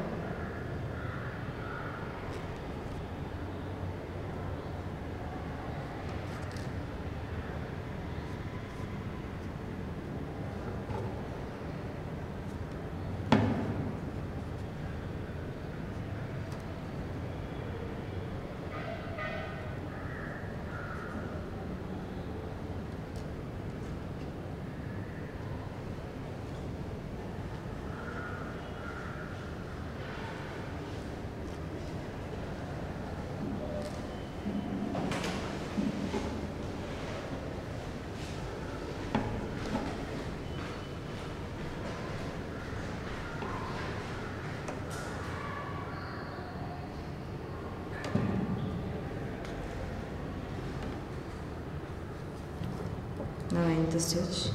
now end the stitch.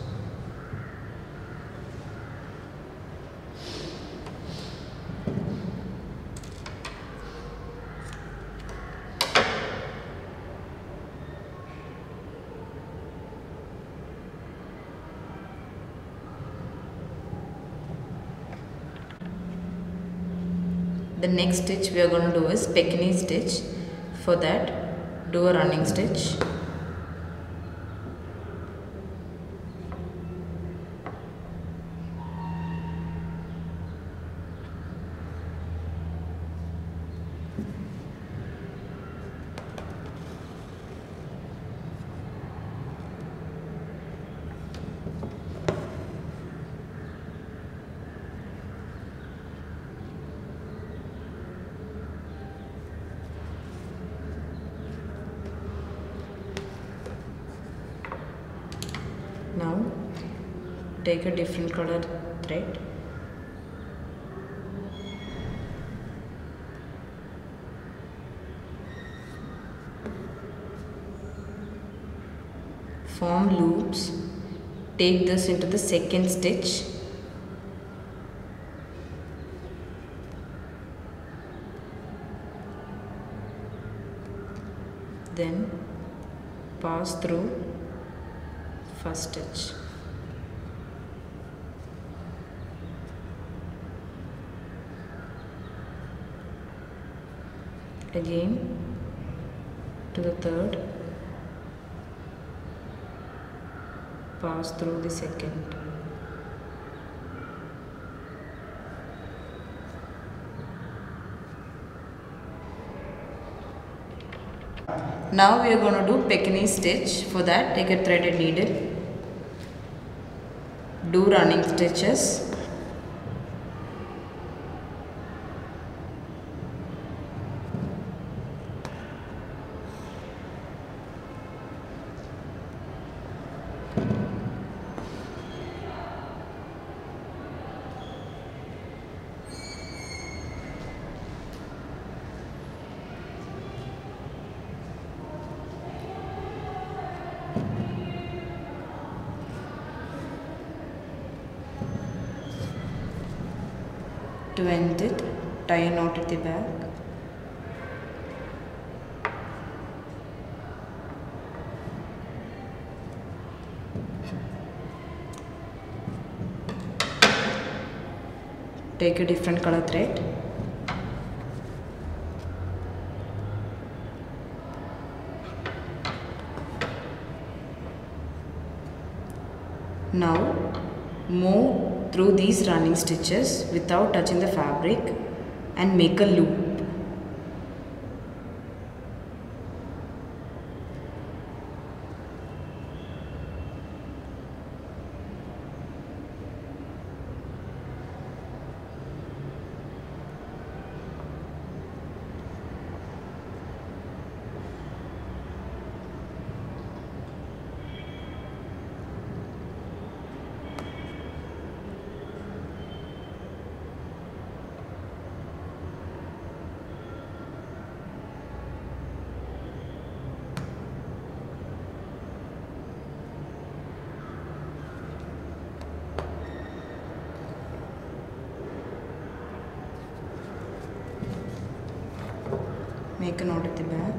The next stitch we are going to do is Pekini stitch. For that, do a running stitch. Now take a different colored thread, form loops, take this into the second stitch, then pass through first stitch. Again to the third, pass through the second. Now we are going to do Pekini stitch. For that, take a threaded needle, do running stitches, To end it, tie a knot at the back. Take a different color thread. Now move through these running stitches without touching the fabric and make a loop. Make a knot at the back.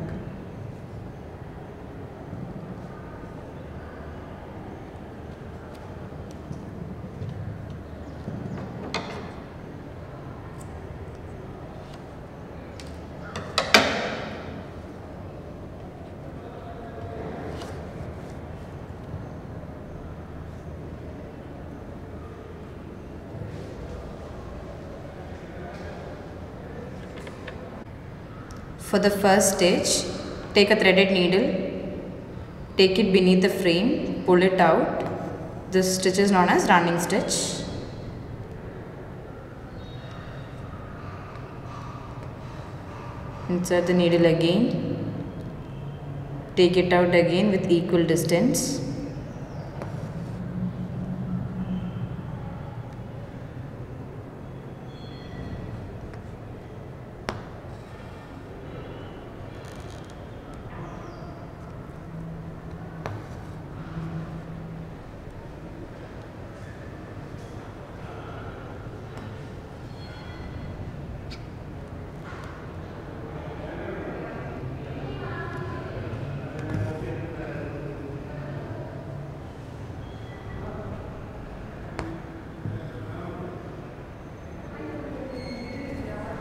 For the first stitch, take a threaded needle, take it beneath the frame, pull it out. This stitch is known as running stitch. Insert the needle again, take it out again with equal distance.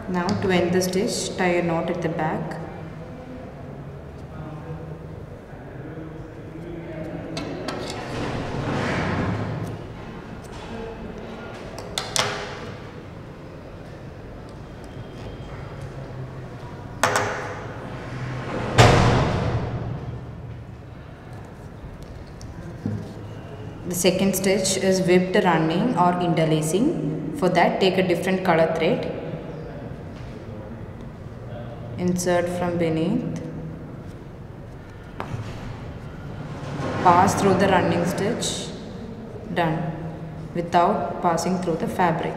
Now to end the stitch, tie a knot at the back. The second stitch is whipped running or interlacing. For that, take a different color thread. Insert from beneath, pass through the running stitch, done, without passing through the fabric.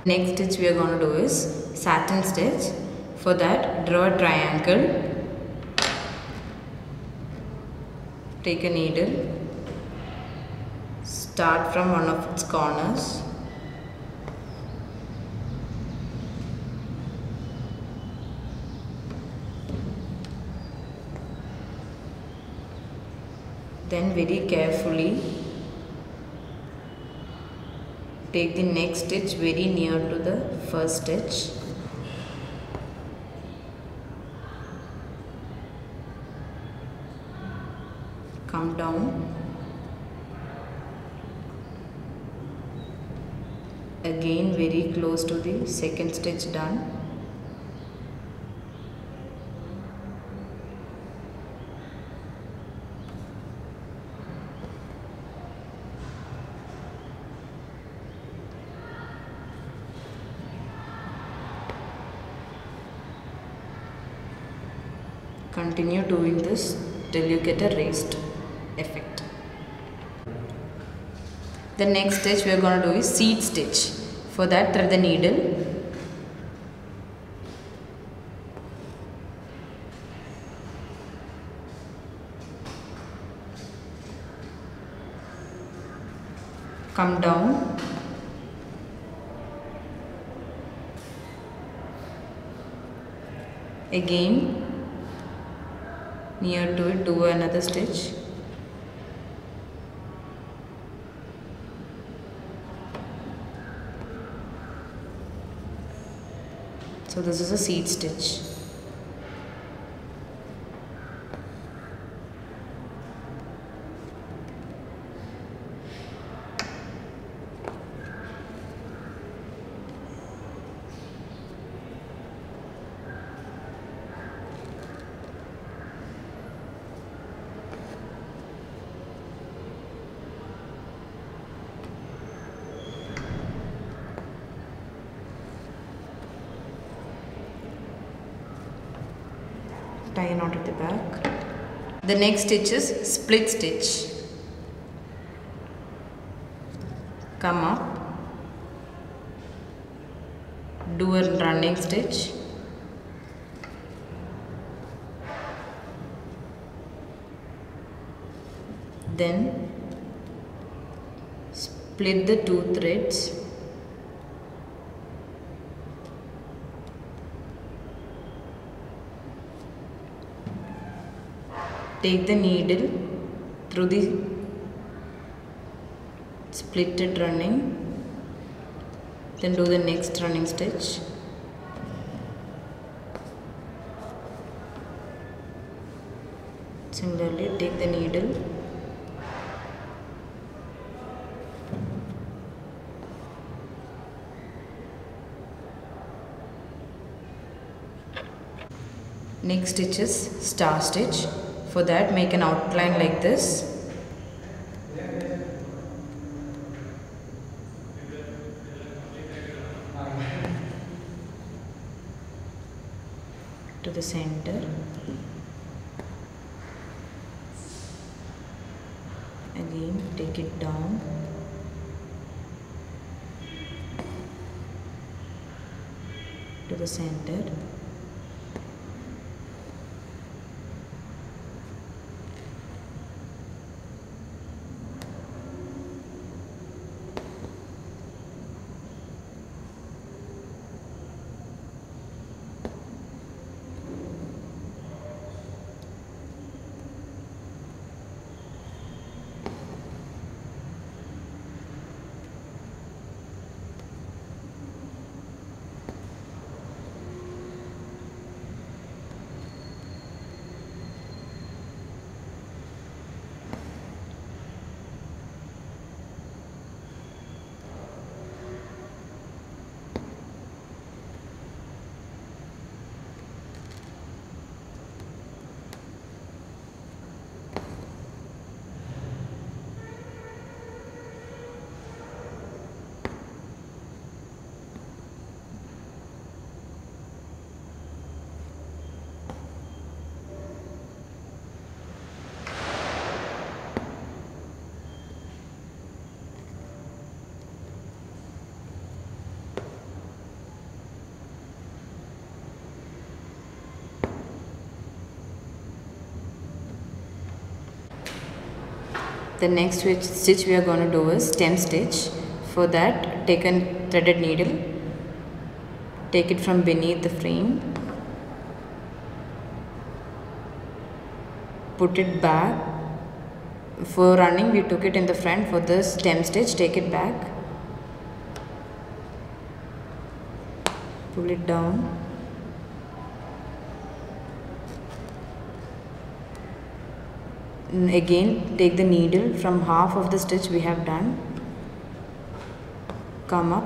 Next stitch we are going to do is satin stitch. For that, draw a triangle, take a needle, start from one of its corners, then very carefully take the next stitch very near to the first stitch. Come down. again very close to the second stitch done. Continue doing this till you get a raised effect. The next stitch we are going to do is seed stitch. For that, thread the needle. Come down. Again, near to it, do another stitch. So this is a seed stitch. Tie a knot at the back. The next stitch is split stitch. Come up, do a running stitch, then split the two threads. Take the needle through the splitted running, then do the next running stitch. Similarly, take the needle, next stitch is star stitch. For that, make an outline like this. To the center. Again, take it down. To the center. The next stitch we are going to do is stem stitch. For that, take a threaded needle, take it from beneath the frame, put it back. For running, we took it in the front. For the stem stitch, take it back, pull it down, again take the needle from half of the stitch we have done, come up,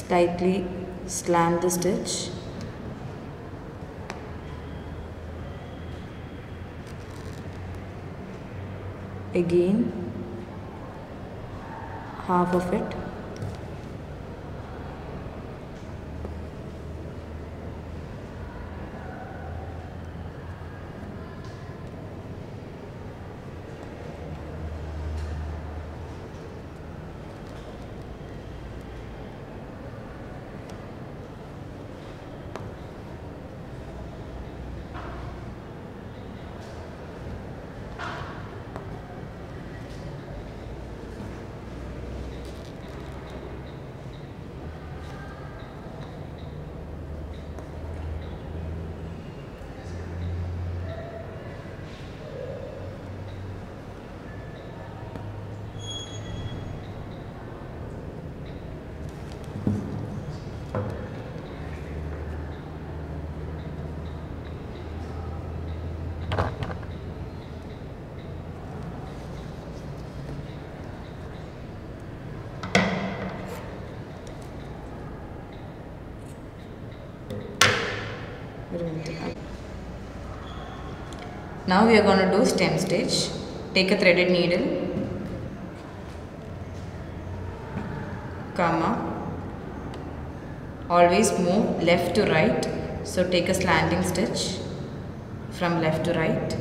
tightly slam the stitch. Again half of it. Now we are going to do stem stitch. Take a threaded needle, come up, always move left to right, so take a slanting stitch from left to right.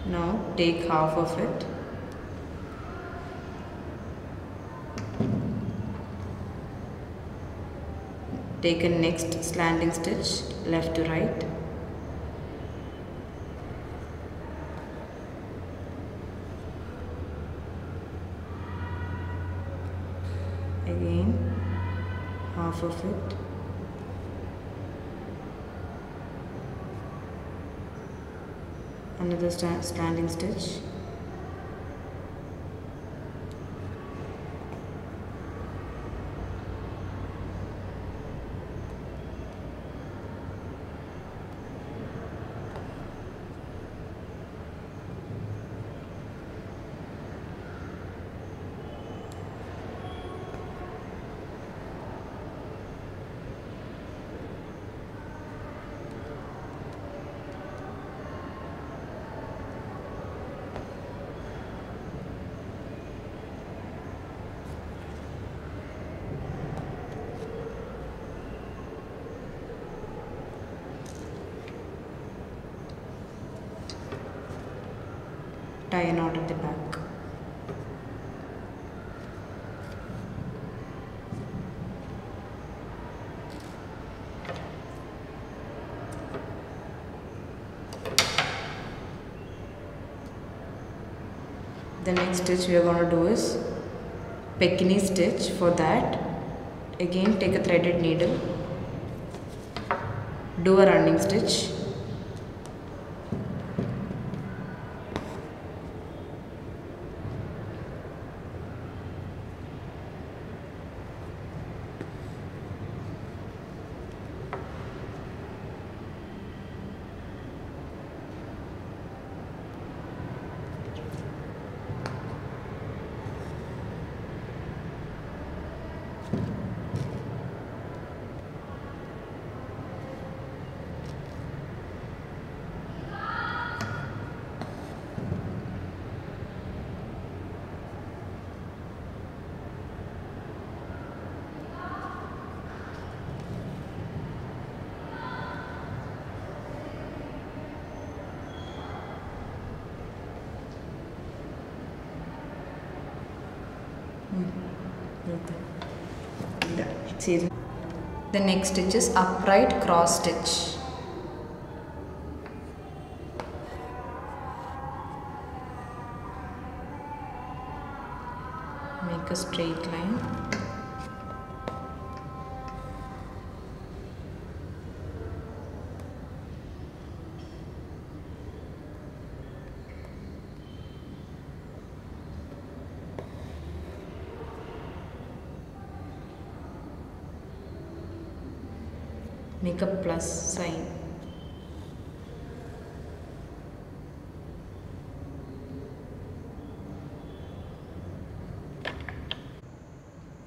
Now take half of it. Take a next slanting stitch left to right. Again half of it. Another slanting stitch. Tie a knot at the back. The next stitch we are going to do is Pekini stitch. For that, again take a threaded needle, do a running stitch, The next stitch is upright cross stitch. Make a straight line. Make a plus sign.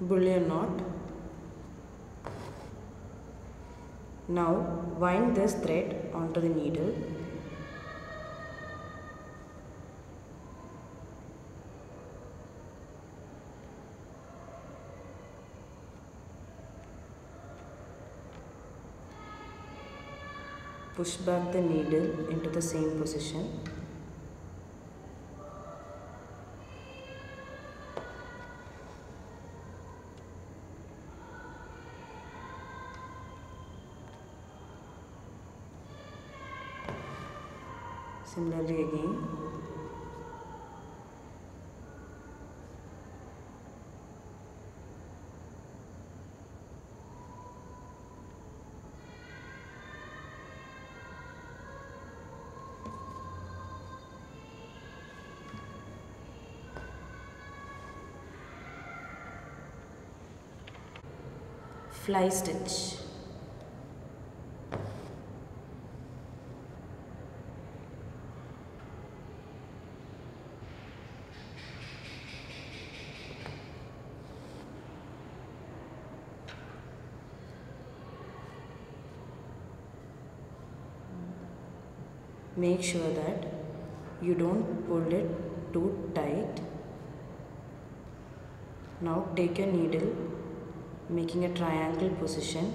bullion knot. Now wind this thread onto the needle. Push back the needle into the same position. Similarly again. Fly stitch. Make sure that you don't pull it too tight. Now take your needle, making a triangle position.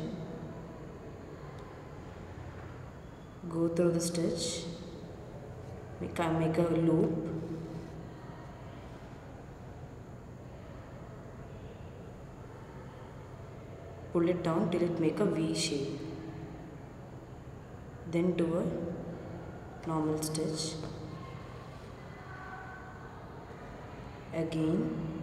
Go through the stitch, make a loop. Pull it down till it make a V shape. Then do a normal stitch. Again.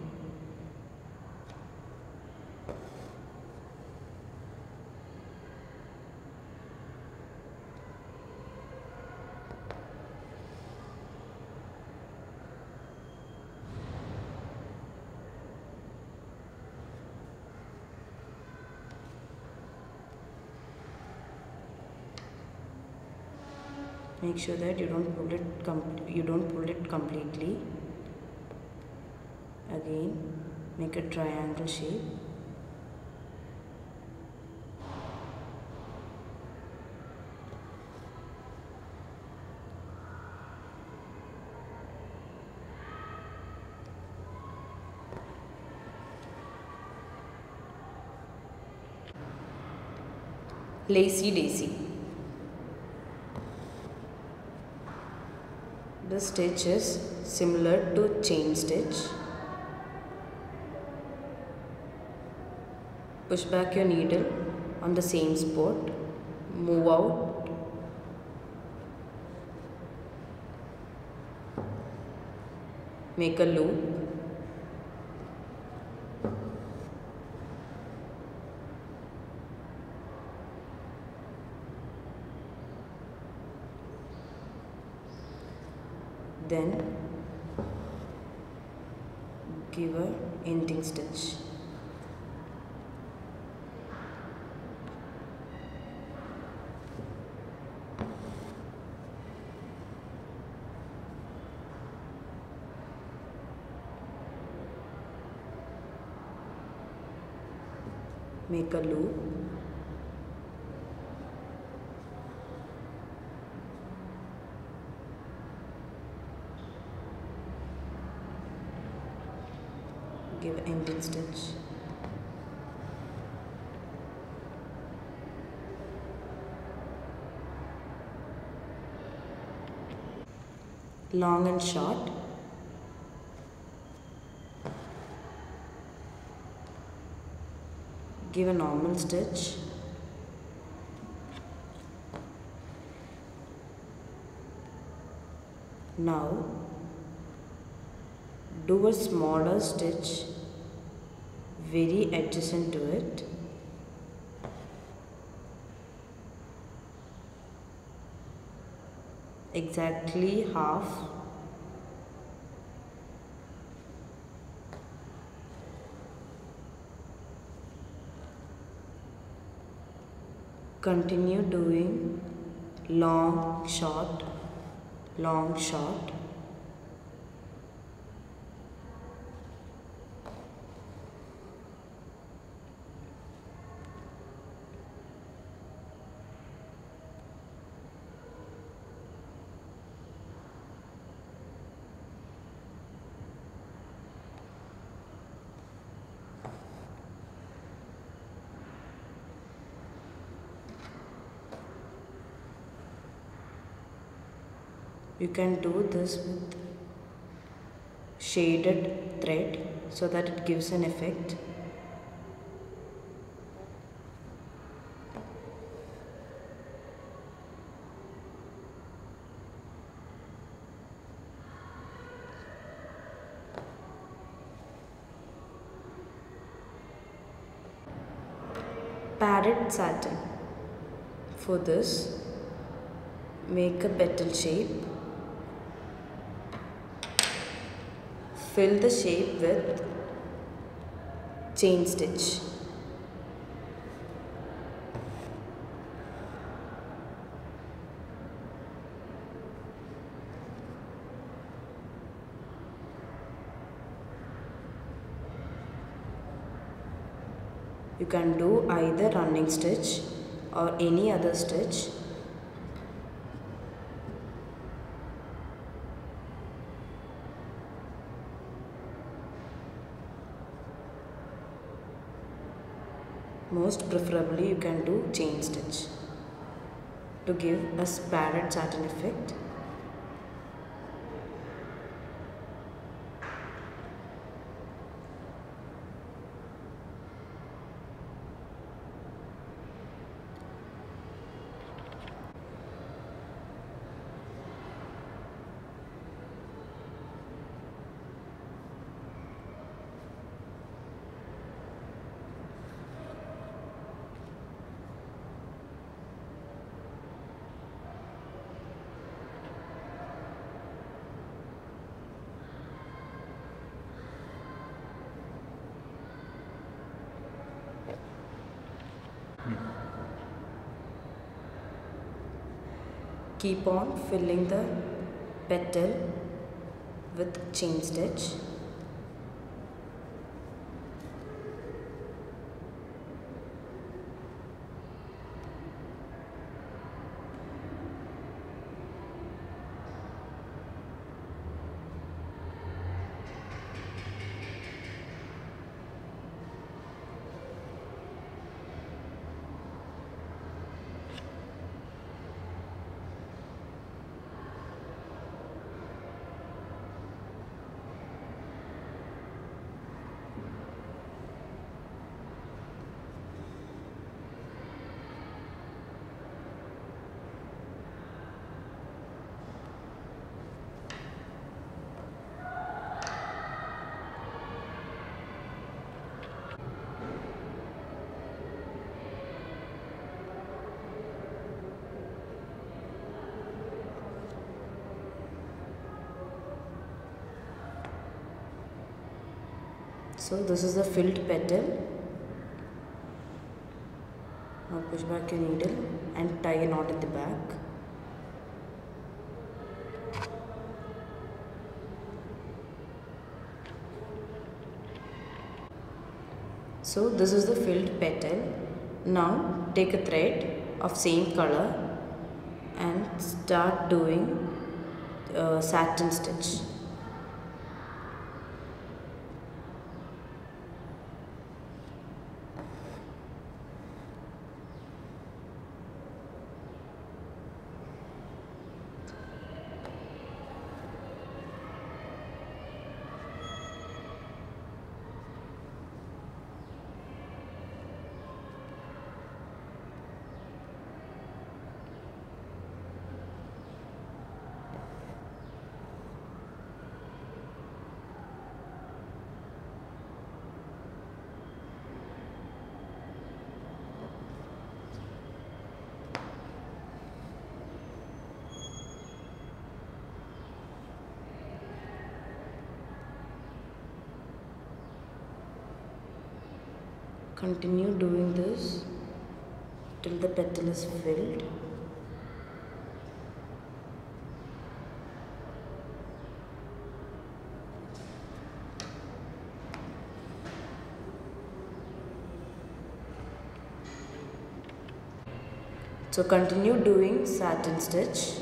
Make sure that you don't pull it completely. Again, make a triangle shape. Lacy daisy. The stitch is similar to chain stitch. Push back your needle on the same spot, move out, make a loop, then give a ending stitch. Make a loop, give ending stitch, long and short, give a normal stitch, now do a smaller stitch very adjacent to it, exactly half. Continue doing long, short, long, short. You can do this with shaded thread so that it gives an effect. Padded satin. For this, make a petal shape. Fill the shape with chain stitch. You can do either running stitch or any other stitch. Most preferably you can do chain stitch to give a padded satin effect. Keep on filling the petal with chain stitch. So this is the filled petal. Now push back your needle and tie a knot at the back. So this is the filled petal. Now take a thread of same color and start doing satin stitch. Continue doing this till the petal is filled. So continue doing satin stitch.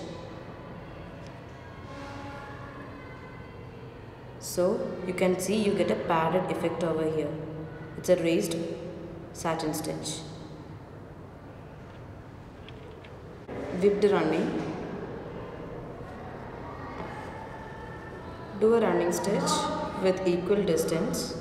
So you can see you get a padded effect over here. It's a raised satin stitch. Whipped running. Do a running stitch with equal distance.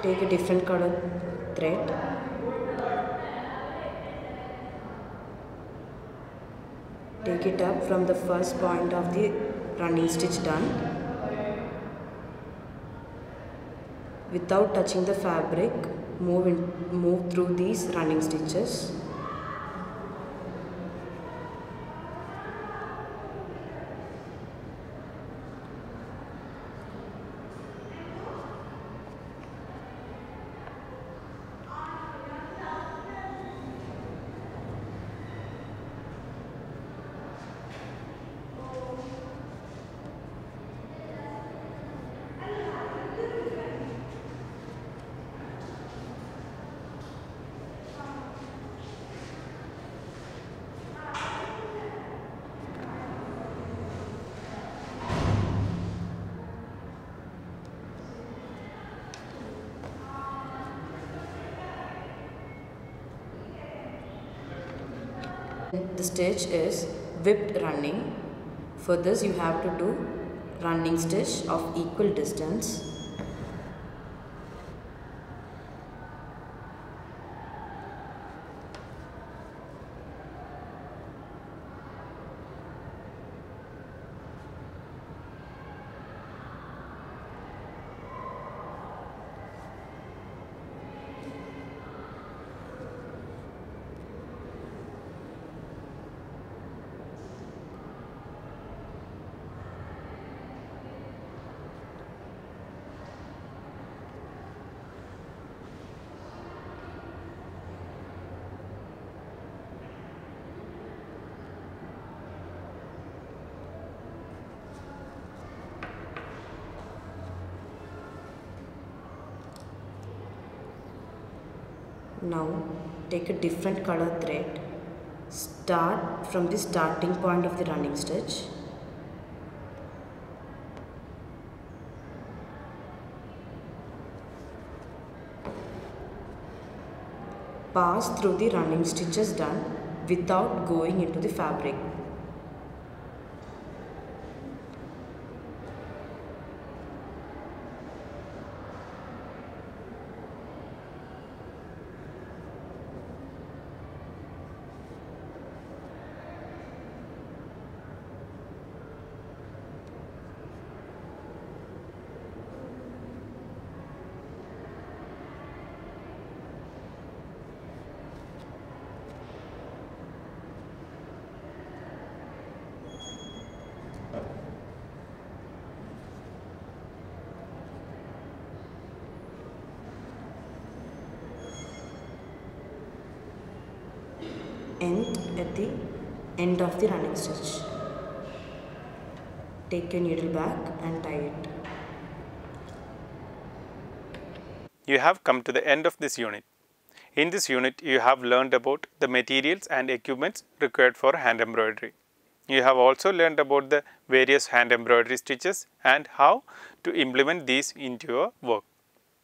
Take a different color thread. Take it up from the first point of the running stitch done. Without touching the fabric, move through these running stitches. The stitch is whipped running. For this you have to do running stitch of equal distance. Now take a different color thread. Start from the starting point of the running stitch. Pass through the running stitches done without going into the fabric. End at the end of the running stitch. Take your needle back and tie it. You have come to the end of this unit. In this unit, you have learned about the materials and equipments required for hand embroidery. You have also learned about the various hand embroidery stitches and how to implement these into your work.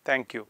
Thank you.